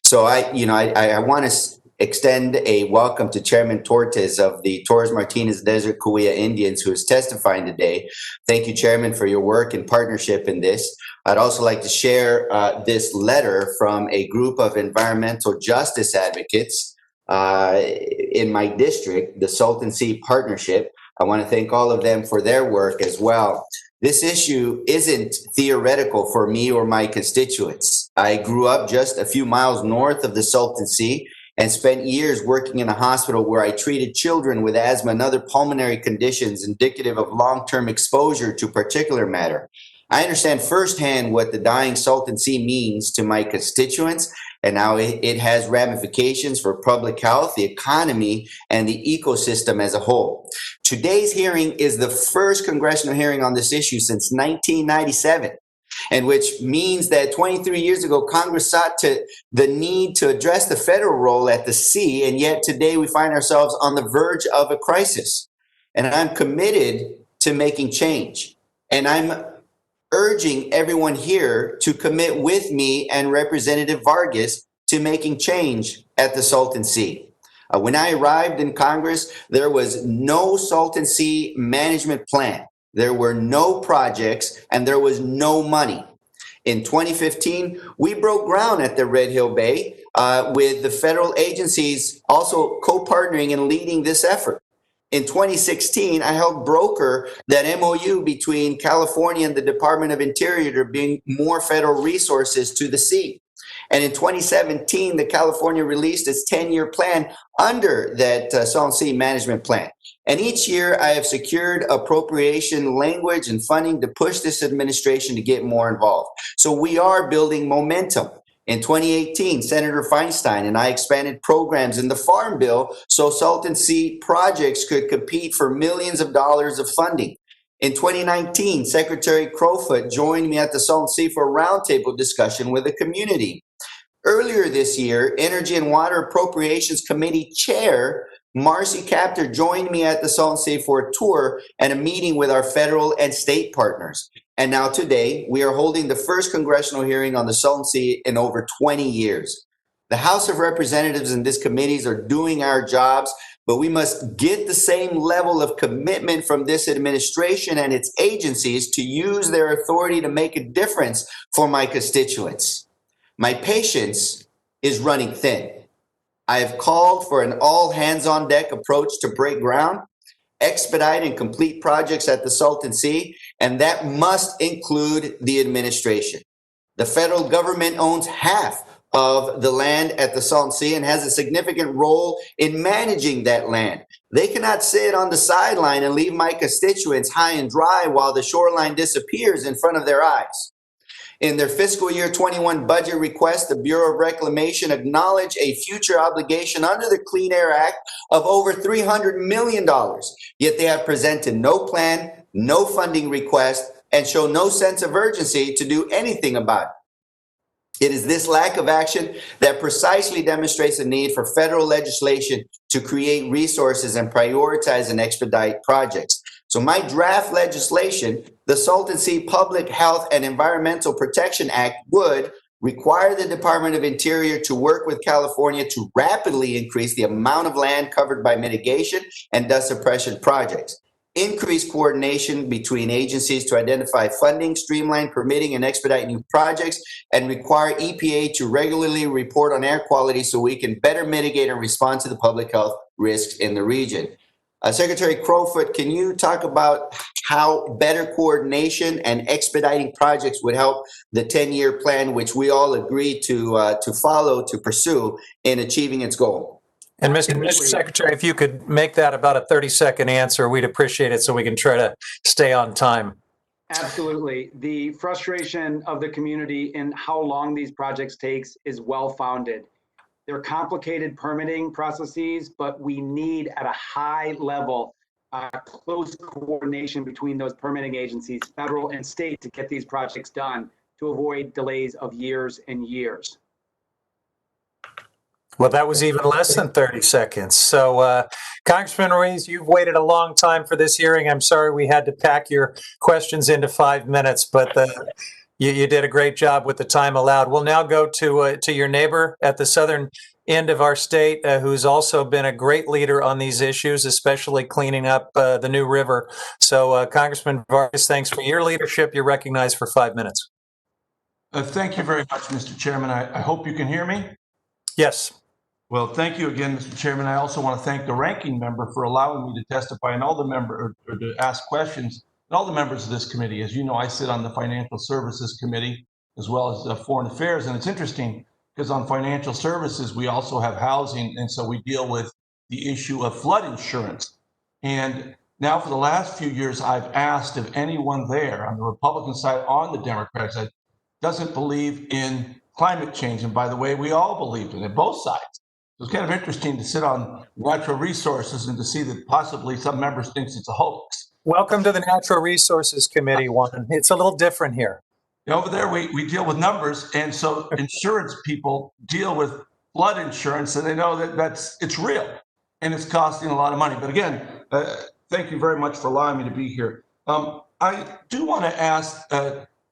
So I want to extend a welcome to Chairman Tortes of the Torres Martinez Desert Cahuilla Indians, who is testifying today. Thank you, Chairman, for your work and partnership in this. I'd also like to share this letter from a group of environmental justice advocates in my district, the Salton Sea Partnership. I want to thank all of them for their work as well. This issue isn't theoretical for me or my constituents. I grew up just a few miles north of the Salton Sea and spent years working in a hospital where I treated children with asthma and other pulmonary conditions indicative of long-term exposure to particulate matter. I understand firsthand what the dying Salton Sea means to my constituents and how it has ramifications for public health, the economy, and the ecosystem as a whole. Today's hearing is the first congressional hearing on this issue since 1997. And which means that 23 years ago, Congress sought the need to address the federal role at the sea, and yet today we find ourselves on the verge of a crisis. And I'm committed to making change. And I'm urging everyone here to commit with me and Representative Vargas to making change at the Salton Sea. When I arrived in Congress, there was no Salton Sea management plan. There were no projects and there was no money. In 2015, we broke ground at the Red Hill Bay with the federal agencies also co-partnering and leading this effort. In 2016, I helped broker that MOU between California and the Department of Interior to bring more federal resources to the sea. And in 2017, the California released its 10-year plan under that Salton Sea management plan. And each year I have secured appropriation language and funding to push this administration to get more involved. So we are building momentum. In 2018, Senator Feinstein and I expanded programs in the Farm Bill so Salton Sea projects could compete for millions of dollars of funding. In 2019, Secretary Crowfoot joined me at the Salton Sea for a roundtable discussion with the community. Earlier this year, Energy and Water Appropriations Committee Chair Marcy Captor joined me at the Salton Sea for a tour and a meeting with our federal and state partners. And now today, we are holding the first congressional hearing on the Salton Sea in over 20 years. The House of Representatives and these committees are doing our jobs, but we must get the same level of commitment from this administration and its agencies to use their authority to make a difference for my constituents. My patience is running thin. I have called for an all hands on deck approach to break ground, expedite and complete projects at the Salton Sea, and that must include the administration. The federal government owns half of the land at the Salton Sea and has a significant role in managing that land. They cannot sit on the sideline and leave my constituents high and dry while the shoreline disappears in front of their eyes. In their fiscal year 21 budget request, the Bureau of Reclamation acknowledged a future obligation under the Clean Air Act of over $300 million. Yet they have presented no plan, no funding request, and show no sense of urgency to do anything about it. It is this lack of action that precisely demonstrates the need for federal legislation to create resources and prioritize and expedite projects. So my draft legislation, the Salton Sea Public Health and Environmental Protection Act, would require the Department of Interior to work with California to rapidly increase the amount of land covered by mitigation and dust suppression projects, increase coordination between agencies to identify funding, streamline permitting, and expedite new projects, and require EPA to regularly report on air quality so we can better mitigate and respond to the public health risks in the region. Secretary Crowfoot, can you talk about how better coordination and expediting projects would help the 10-year plan, which we all agree to follow, to pursue in achieving its goal? And Mr. Secretary, if you could make that about a 30-second answer, we'd appreciate it so we can try to stay on time. Absolutely. The frustration of the community in how long these projects takes is well-founded. They're complicated permitting processes, but we need at a high level close coordination between those permitting agencies, federal and state, to get these projects done to avoid delays of years and years. Well, that was even less than 30 seconds. So, Congressman Ruiz, you've waited a long time for this hearing. I'm sorry we had to pack your questions into 5 minutes, but you did a great job with the time allowed. We'll now go to your neighbor at the southern end of our state, who's also been a great leader on these issues, especially cleaning up the New River. So, Congressman Vargas, thanks for your leadership. You're recognized for 5 minutes. Thank you very much, Mr. Chairman. I hope you can hear me. Yes. Well, thank you again, Mr. Chairman. I also want to thank the ranking member for allowing me to testify and all the members or to ask questions. And all the members of this committee. As you know, I sit on the Financial Services Committee as well as Foreign Affairs. And it's interesting because on Financial Services, we also have housing. And so we deal with the issue of flood insurance. And now for the last few years, I've asked if anyone there on the Republican side, on the Democratic side, doesn't believe in climate change. And by the way, we all believe in it, both sides. So it's kind of interesting to sit on natural resources and to see that possibly some members think it's a hoax. Welcome to the Natural Resources Committee, Juan. It's a little different here. Over there, we deal with numbers, and so insurance people deal with flood insurance, and they know that it's real, and it's costing a lot of money. But again, thank you very much for allowing me to be here. I do want to ask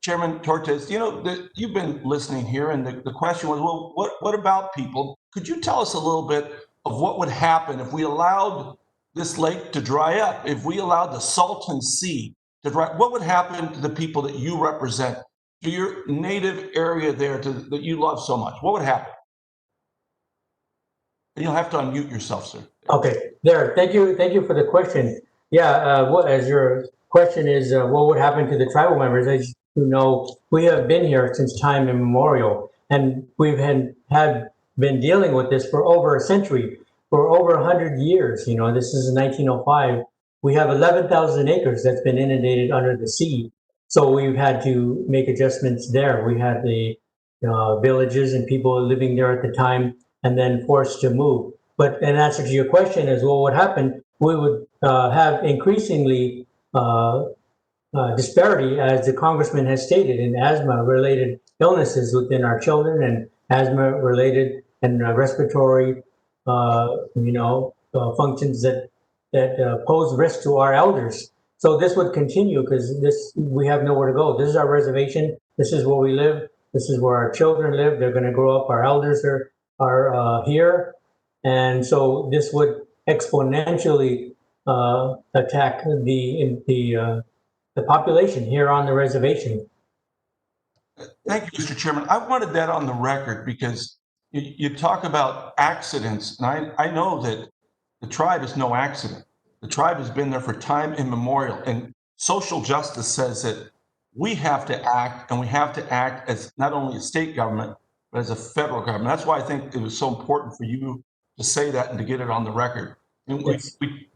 Chairman Tortes, you've been listening here, and the question was, well, what about people? Could you tell us a little bit of what would happen if we allowed this lake to dry up, if we allowed the Salton Sea to dry? What would happen to the people that you represent, to your native area there that you love so much? What would happen? And you'll have to unmute yourself, sir. Okay, there. Thank you for the question. Yeah, as your question is, what would happen to the tribal members? As you know, we have been here since time immemorial, and we've been dealing with this for over a century. for over 100 years. You know, this is in 1905. We have 11,000 acres that's been inundated under the sea. So we've had to make adjustments there. We had the villages and people living there at the time, and then forced to move. But in answer to your question is, well, what happened? We would have increasingly disparity, as the congressman has stated, in asthma-related illnesses within our children, and asthma-related and respiratory, functions that pose risk to our elders. So this would continue because we have nowhere to go. This is our reservation. This is where we live. This is where our children live. They're going to grow up. Our elders are here, and so this would exponentially attack the population here on the reservation. Thank you, Mr. Chairman. I wanted that on the record because you talk about accidents, and I know that the tribe is no accident. The tribe has been there for time immemorial, and social justice says that we have to act, and we have to act as not only a state government, but as a federal government. That's why I think it was so important for you to say that and to get it on the record. And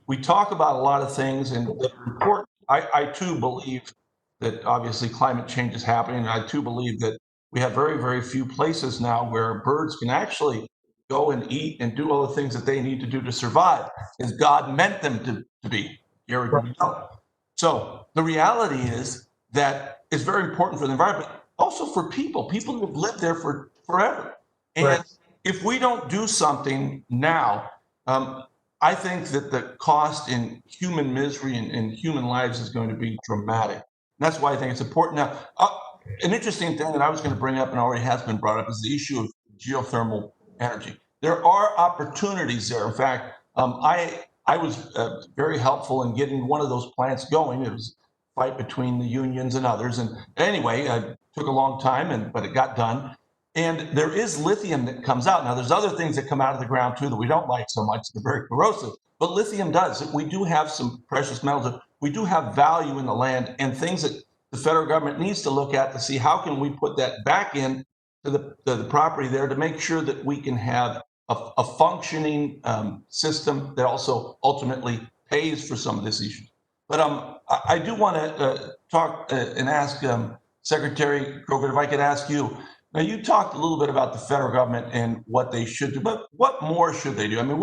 we talk about a lot of things, and the report, I too believe that obviously climate change is happening. And I too believe that we have very, very few places now where birds can actually go and eat and do all the things that they need to do to survive, as God meant them to be. Here we go. So the reality is that it's very important for the environment, but also for people who have lived there for forever. And if we don't do something now, I think that the cost in human misery and human lives is going to be dramatic. And that's why I think it's important. Now, an interesting thing that I was going to bring up and already has been brought up is the issue of geothermal energy. There are opportunities there. In fact, I was very helpful in getting one of those plants going. It was a fight between the unions and others. And anyway, it took a long time, but it got done. And there is lithium that comes out. Now, there's other things that come out of the ground too that we don't like so much. They're very corrosive. But lithium does. We do have some precious metals. We do have value in the land and things that the federal government needs to look at to see how can we put that back in to the property there to make sure that we can have a functioning system that also ultimately pays for some of this issue. But I do want to talk and ask Secretary Kroger, if I could ask you. Now, you talked a little bit about the federal government and what they should do, but what more should they do? I mean,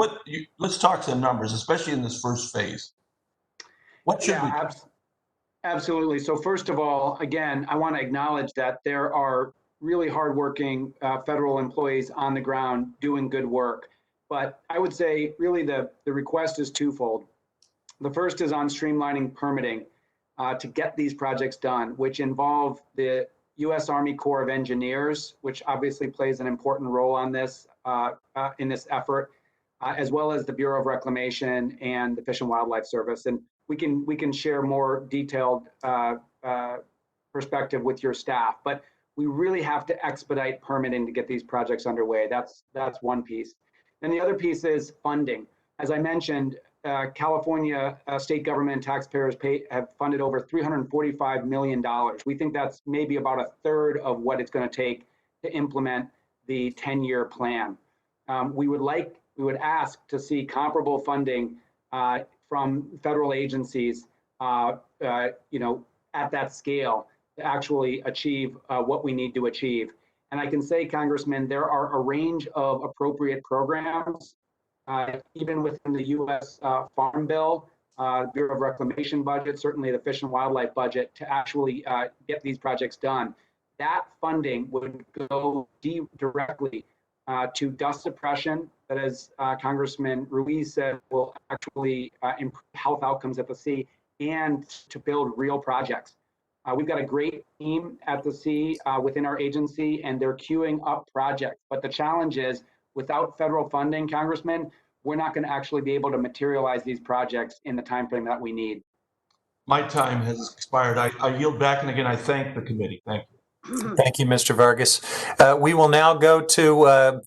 let's talk some numbers, especially in this first phase. What should we do? Absolutely. So first of all, again, I want to acknowledge that there are really hardworking federal employees on the ground doing good work. But I would say really the request is twofold. The first is on streamlining permitting to get these projects done, which involve the U.S. Army Corps of Engineers, which obviously plays an important role on this in this effort, as well as the Bureau of Reclamation and the Fish and Wildlife Service. And we can share more detailed perspective with your staff. But we really have to expedite permitting to get these projects underway. That's one piece. And the other piece is funding. As I mentioned, California state government and taxpayers have funded over $345 million. We think that's maybe about a third of what it's going to take to implement the 10-year plan. We would ask to see comparable funding from federal agencies, at that scale to actually achieve what we need to achieve. And I can say, Congressman, there are a range of appropriate programs even within the U.S. Farm Bill, Bureau of Reclamation budget, certainly the Fish and Wildlife budget, to actually get these projects done. That funding would go directly to dust suppression, that, as Congressman Ruiz said, will actually improve health outcomes at the sea, and to build real projects. We've got a great team at the sea within our agency, and they're queuing up projects. But the challenge is, without federal funding, Congressman, we're not going to actually be able to materialize these projects in the timeframe that we need. My time has expired. I yield back, and again, I thank the committee. Thank you. Thank you, Mr. Vargas. We will now go to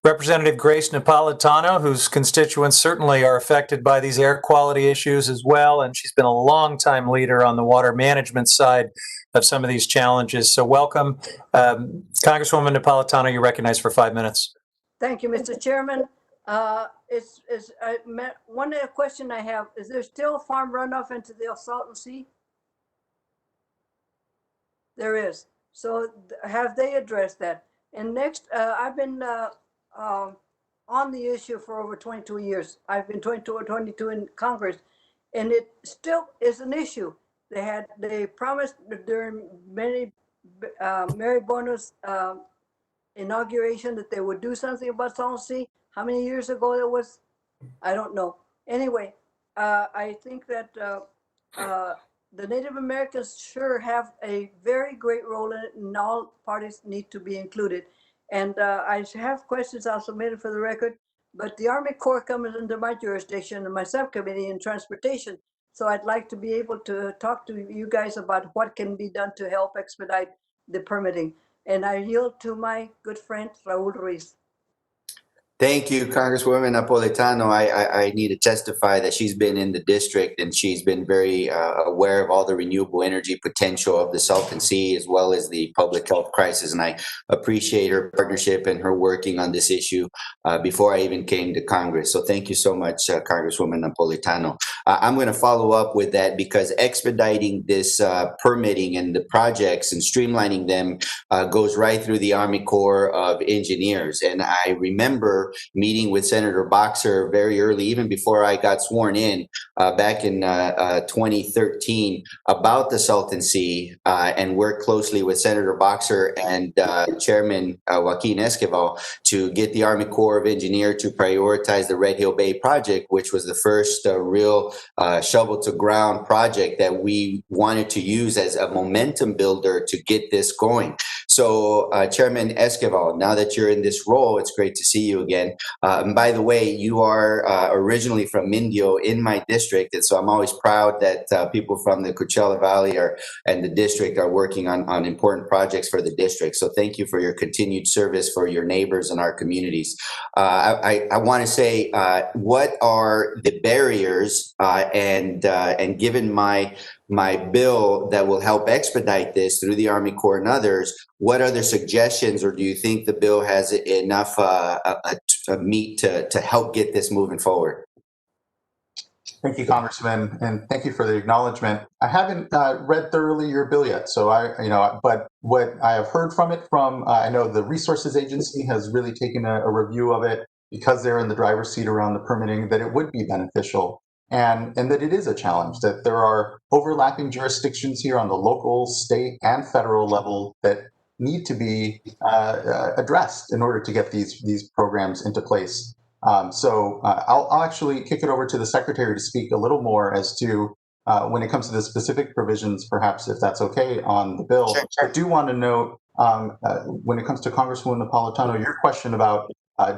Representative Grace Napolitano, whose constituents certainly are affected by these air quality issues as well, and she's been a long-time leader on the water management side of some of these challenges. So welcome. Congresswoman Napolitano, you're recognized for 5 minutes. Thank you, Mr. Chairman. One question I have, is there still farm runoff into the Salton Sea? There is. So have they addressed that? And next, I've been on the issue for over 22 years. I've been 22 or 22 in Congress, and it still is an issue. They promised during Mary Bono's inauguration that they would do something about Salton Sea. How many years ago it was? I don't know. Anyway, I think that the Native Americans sure have a very great role in it, and all parties need to be included. And I have questions I'll submit it for the record, but the Army Corps comes under my jurisdiction and my subcommittee in transportation. So I'd like to be able to talk to you guys about what can be done to help expedite the permitting. And I yield to my good friend, Raul Ruiz. Thank you, Congresswoman Napolitano. I need to testify that she's been in the district and she's been very aware of all the renewable energy potential of the Salton Sea as well as the public health crisis. And I appreciate her partnership and her working on this issue before I even came to Congress. So thank you so much, Congresswoman Napolitano. I'm going to follow up with that because expediting this permitting and the projects and streamlining them goes right through the Army Corps of Engineers. And I remember meeting with Senator Boxer very early, even before I got sworn in back in 2013 about the Salton Sea and worked closely with Senator Boxer and Chairman Joaquin Esquivel to get the Army Corps of Engineers to prioritize the Red Hill Bay project, which was the first real shovel to ground project that we wanted to use as a momentum builder to get this going. So Chairman Esquivel, now that you're in this role, it's great to see you again. And by the way, you are originally from Mindio in my district, and so I'm always proud that people from the Coachella Valley and the district are working on important projects for the district. So thank you for your continued service for your neighbors and our communities. I want to say, what are the barriers and given my bill that will help expedite this through the Army Corps and others, what other suggestions, or do you think the bill has enough meat to help get this moving forward? Thank you, Congressman, and thank you for the acknowledgement. I haven't read thoroughly your bill yet, so but what I have heard from it I know the Resources Agency has really taken a review of it because they're in the driver's seat around the permitting, that it would be beneficial. And that it is a challenge, that there are overlapping jurisdictions here on the local, state, and federal level that need to be addressed in order to get these programs into place. I'll actually kick it over to the Secretary to speak a little more as to when it comes to the specific provisions, perhaps if that's okay, on the bill. Sure. I do want to note, when it comes to Congresswoman Napolitano, your question about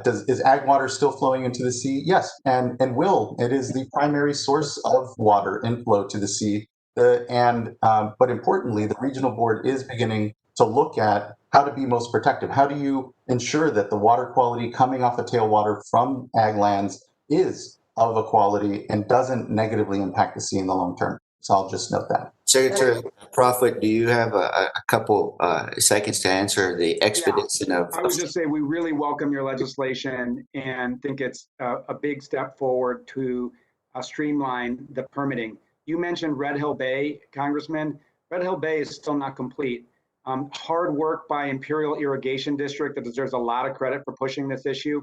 is ag water still flowing into the sea? Yes, and will. It is the primary source of water inflow to the sea. But importantly, the regional board is beginning to look at how to be most protective. How do you ensure that the water quality coming off of tailwater from ag lands is of a quality and doesn't negatively impact the sea in the long term? So I'll just note that. Secretary Prophet, do you have a couple seconds to answer the expedition of? I would just say we really welcome your legislation and think it's a big step forward to streamline the permitting. You mentioned Red Hill Bay, Congressman. Red Hill Bay is still not complete. Hard work by Imperial Irrigation District that deserves a lot of credit for pushing this issue.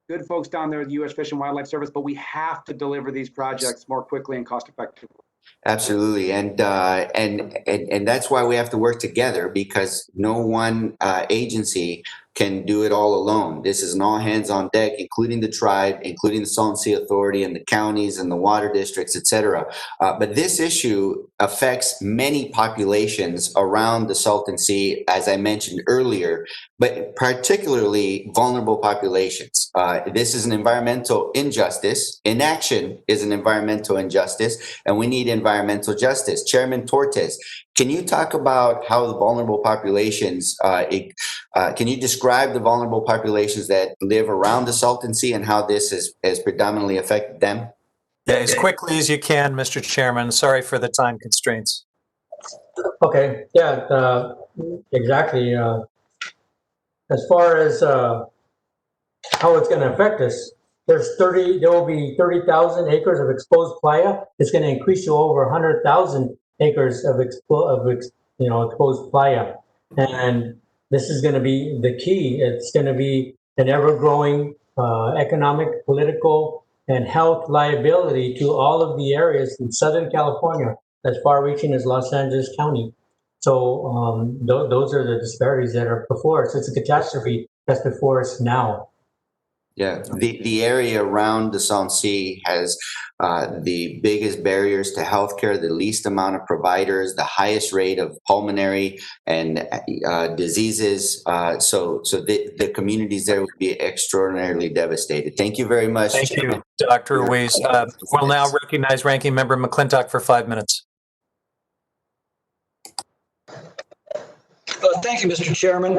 Good folks down there at the U.S. Fish and Wildlife Service, but we have to deliver these projects more quickly and cost effectively. Absolutely, and that's why we have to work together, because no one agency can do it all alone. This is an all hands on deck, including the tribe, including the Salton Sea Authority and the counties and the water districts, etc. But this issue affects many populations around the Salton Sea, as I mentioned earlier, but particularly vulnerable populations. This is an environmental injustice. Inaction is an environmental injustice, and we need environmental justice. Chairman Tortes, can you talk about how the vulnerable populations, can you describe the vulnerable populations that live around the Salton Sea and how this has predominantly affected them? Yeah, as quickly as you can, Mr. Chairman. Sorry for the time constraints. Okay, yeah, exactly. As far as how it's going to affect us, there will be 30,000 acres of exposed playa. It's going to increase to over 100,000 acres of exposed playa. And this is going to be the key. It's going to be an ever-growing economic, political, and health liability to all of the areas in Southern California, as far-reaching as Los Angeles County. So those are the disparities that are before us. It's a catastrophe that's before us now. Yeah, the area around the Salton Sea has the biggest barriers to healthcare, the least amount of providers, the highest rate of pulmonary and diseases. So the communities there would be extraordinarily devastated. Thank you very much. Thank you, Dr. Ruiz. We'll now recognize Ranking Member McClintock for 5 minutes. Thank you, Mr. Chairman.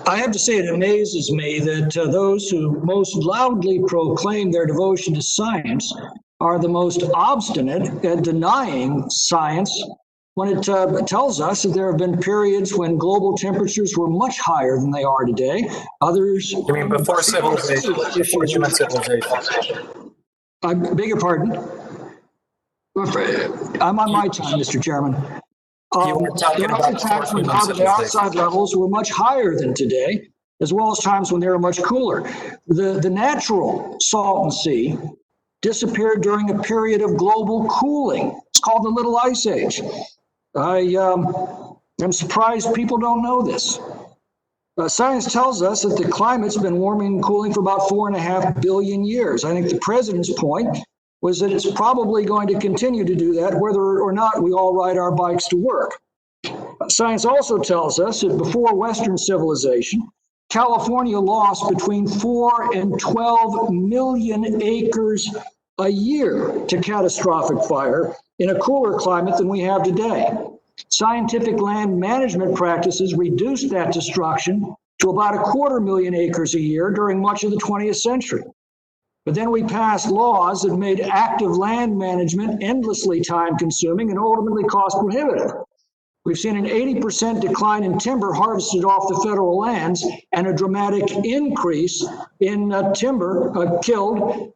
I have to say it amazes me that those who most loudly proclaim their devotion to science are the most obstinate at denying science when it tells us that there have been periods when global temperatures were much higher than they are today. Others... You mean before civilization? Before human civilization? I beg your pardon? I'm on my time, Mr. Chairman. You were talking there are about times when carbon dioxide levels were much higher than today, as well as times when they were much cooler. The natural Salton Sea disappeared during a period of global cooling. It's called the Little Ice Age. I'm surprised people don't know this. Science tells us that the climate's been warming and cooling for about 4.5 billion years. I think the president's point was that it's probably going to continue to do that, whether or not we all ride our bikes to work. Science also tells us that before Western civilization, California lost between 4 and 12 million acres a year to catastrophic fire in a cooler climate than we have today. Scientific land management practices reduced that destruction to about 250,000 acres a year during much of the 20th century. But then we passed laws that made active land management endlessly time-consuming and ultimately cost-prohibitive. We've seen an 80% decline in timber harvested off the federal lands and a dramatic increase in timber killed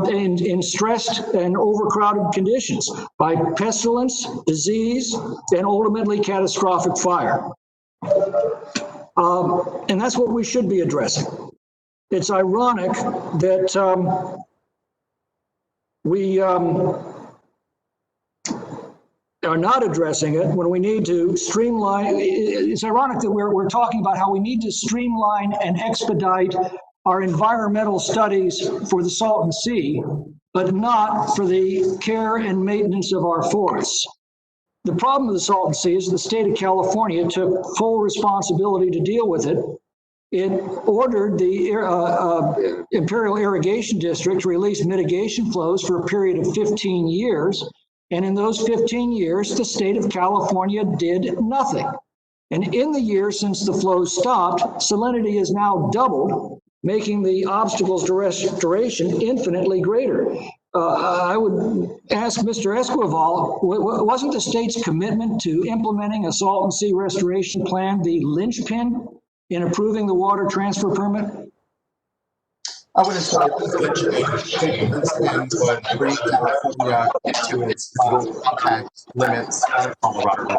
in stressed and overcrowded conditions by pestilence, disease, and ultimately catastrophic fire. And that's what we should be addressing. It's ironic that we are not addressing it when we need to streamline. It's ironic that we're talking about how we need to streamline and expedite our environmental studies for the Salton Sea, but not for the care and maintenance of our forests. The problem with the Salton Sea is the state of California took full responsibility to deal with it. It ordered the Imperial Irrigation District to release mitigation flows for a period of 15 years. And in those 15 years, the state of California did nothing. And in the years since the flows stopped, salinity has now doubled, making the obstacles to restoration infinitely greater. I would ask Mr. Esquivel, wasn't the state's commitment to implementing a Salton Sea restoration plan the linchpin in approving the water transfer permit? I wouldn't say it was and would bring California into its impact limits in Colorado.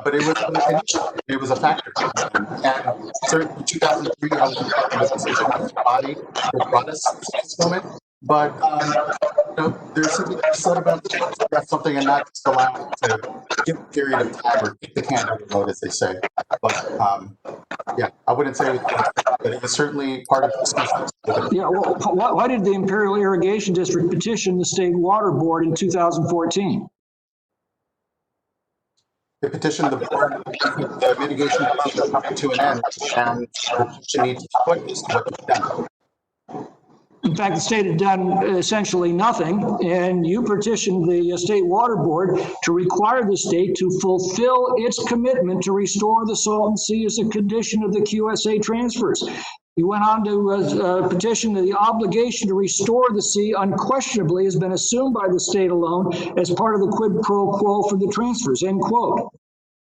But it was a factor. And certainly in 2003, I was in a position of the body that brought us to this moment. But there's something said about that's something and not just allow it to give a period of time or keep the can on the road, as they say. But yeah, I wouldn't say but it was certainly part of the discussion. Yeah, well, why did the Imperial Irrigation District petition the State Water Board in 2014? They petitioned the board, the mitigation plan coming to an end, and she needs to put this to what you've done. In fact, the state had done essentially nothing, and you petitioned the State Water Board to require the state to fulfill its commitment to restore the Salton Sea as a condition of the QSA transfers. You went on to petition that the obligation to restore the sea unquestionably has been assumed by the state alone as part of the quid pro quo for the transfers, end quote.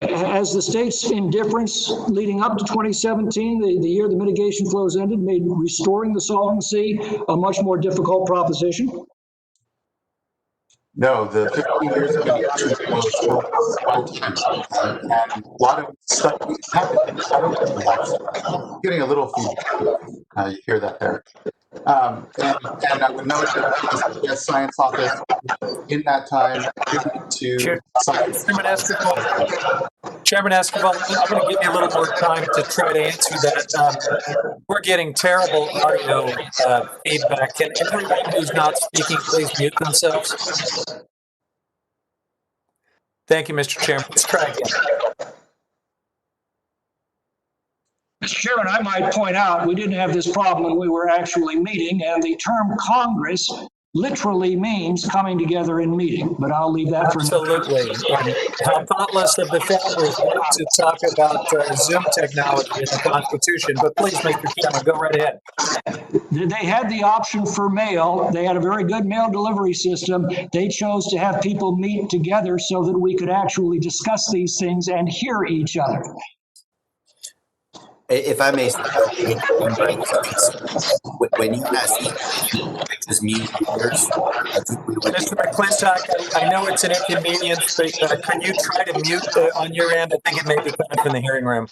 Has the state's indifference leading up to 2017, the year the mitigation flows ended, made restoring the Salton Sea a much more difficult proposition? No, the 15 years of mitigation was one time, and a lot of studies happened. Getting a little feedback. You hear that there. And I would note that the science office in that time to science. Chairman Esquivel, I'm going to give you a little more time to try to answer that. We're getting terrible audio feedback. Can everyone who's not speaking please mute themselves? Thank you, Mr. Chairman. Let's try again. Mr. Chairman, I might point out we didn't have this problem when we were actually meeting, and the term Congress literally means coming together in meeting, but I'll leave that for absolutely. And how thoughtless of the founders to talk about Zoom technology in the Constitution. But please, Mr. Chairman, go right ahead. They had the option for mail. They had a very good mail delivery system. They chose to have people meet together so that we could actually discuss these things and hear each other. If I may, when you ask just mute yours, Mr. McClintock, I know it's an inconvenience, but can you try to mute on your end? I think it may be coming from the hearing room.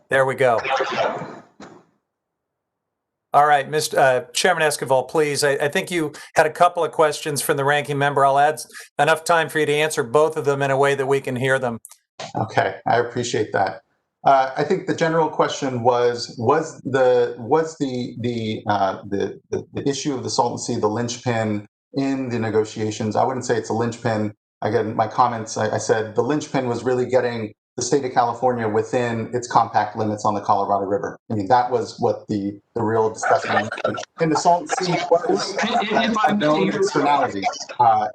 There we go. All right, Mr. Chairman Esquivel, please. I think you had a couple of questions from the ranking member. I'll add enough time for you to answer both of them in a way that we can hear them. Okay, I appreciate that. I think the general question was the issue of the Salton Sea the linchpin in the negotiations? I wouldn't say it's a linchpin. Again, my comments, I said the linchpin was really getting the state of California within its compact limits on the Colorado River. I mean, that was what the real discussion was. And the Salton Sea was a known externality.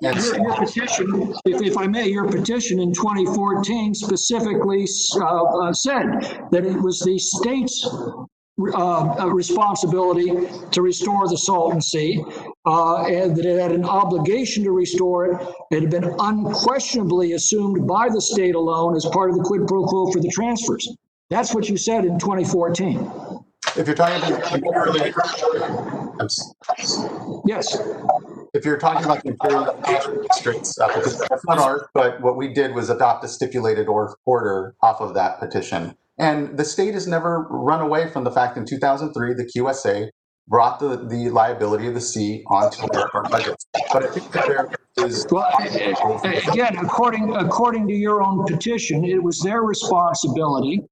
Your petition, if I may, your petition in 2014 specifically said that it was the state's responsibility to restore the Salton Sea, and that it had an obligation to restore it. It had been unquestionably assumed by the state alone as part of the quid pro quo for the transfers. That's what you said in 2014. If you're talking about imperial, yes. If you're talking about the imperial districts, that's not ours, but what we did was adopt a stipulated order off of that petition. And the state has never run away from the fact in 2003, the QSA brought the liability of the sea onto our budgets. But I think that there is... Well, again, according to your own petition, it was their responsibility.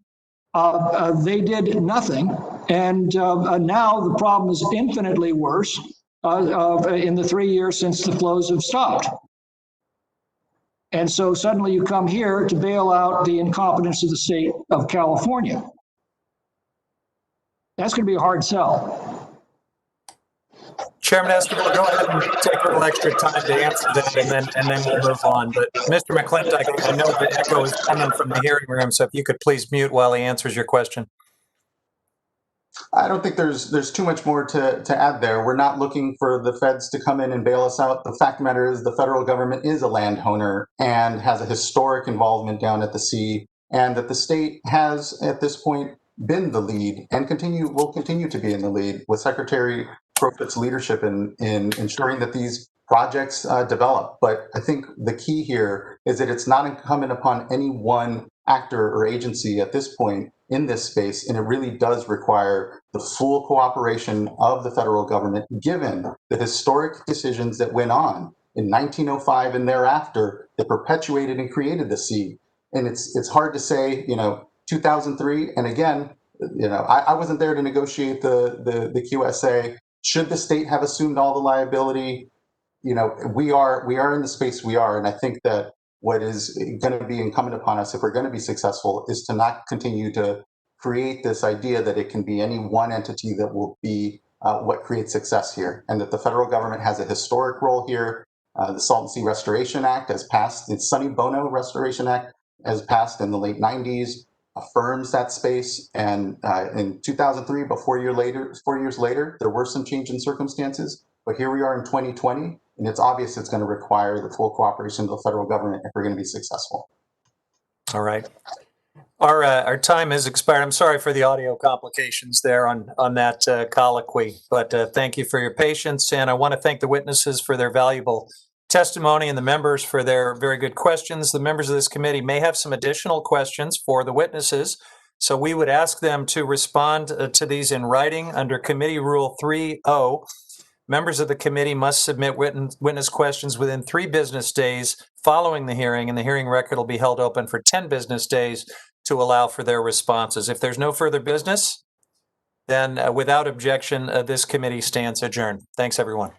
They did nothing. And now the problem is infinitely worse in the 3 years since the flows have stopped. And so suddenly you come here to bail out the incompetence of the state of California. That's going to be a hard sell. Chairman Esquivel, go ahead and take a little extra time to answer that, and then we'll move on. But Mr. McClintock, I know the echo is coming from the hearing room, so if you could please mute while he answers your question. I don't think there's too much more to add there. We're not looking for the feds to come in and bail us out. The fact of the matter is the federal government is a landowner and has a historic involvement down at the sea, and that the state has, at this point, been the lead and will continue to be in the lead with Secretary Crofts' leadership in ensuring that these projects develop. But I think the key here is that it's not incumbent upon any one actor or agency at this point in this space, and it really does require the full cooperation of the federal government, given the historic decisions that went on in 1905 and thereafter that perpetuated and created the sea. And it's hard to say, 2003, and again, I wasn't there to negotiate the QSA. Should the state have assumed all the liability? We are in the space we are, and I think that what is going to be incumbent upon us, if we're going to be successful, is to not continue to create this idea that it can be any one entity that will be what creates success here, and that the federal government has a historic role here. The Salton Sea Restoration Act has passed, the Sonny Bono Restoration Act has passed in the late 90s, affirms that space. And in 2003, but 4 years later, there were some change in circumstances. But here we are in 2020, and it's obvious it's going to require the full cooperation of the federal government if we're going to be successful. All right. Our time has expired. I'm sorry for the audio complications there on that colloquy, but thank you for your patience. And I want to thank the witnesses for their valuable testimony and the members for their very good questions. The members of this committee may have some additional questions for the witnesses. So we would ask them to respond to these in writing under Committee Rule 3.0. Members of the committee must submit witness questions within 3 business days following the hearing, and the hearing record will be held open for 10 business days to allow for their responses. If there's no further business, then without objection, this committee stands adjourned. Thanks, everyone.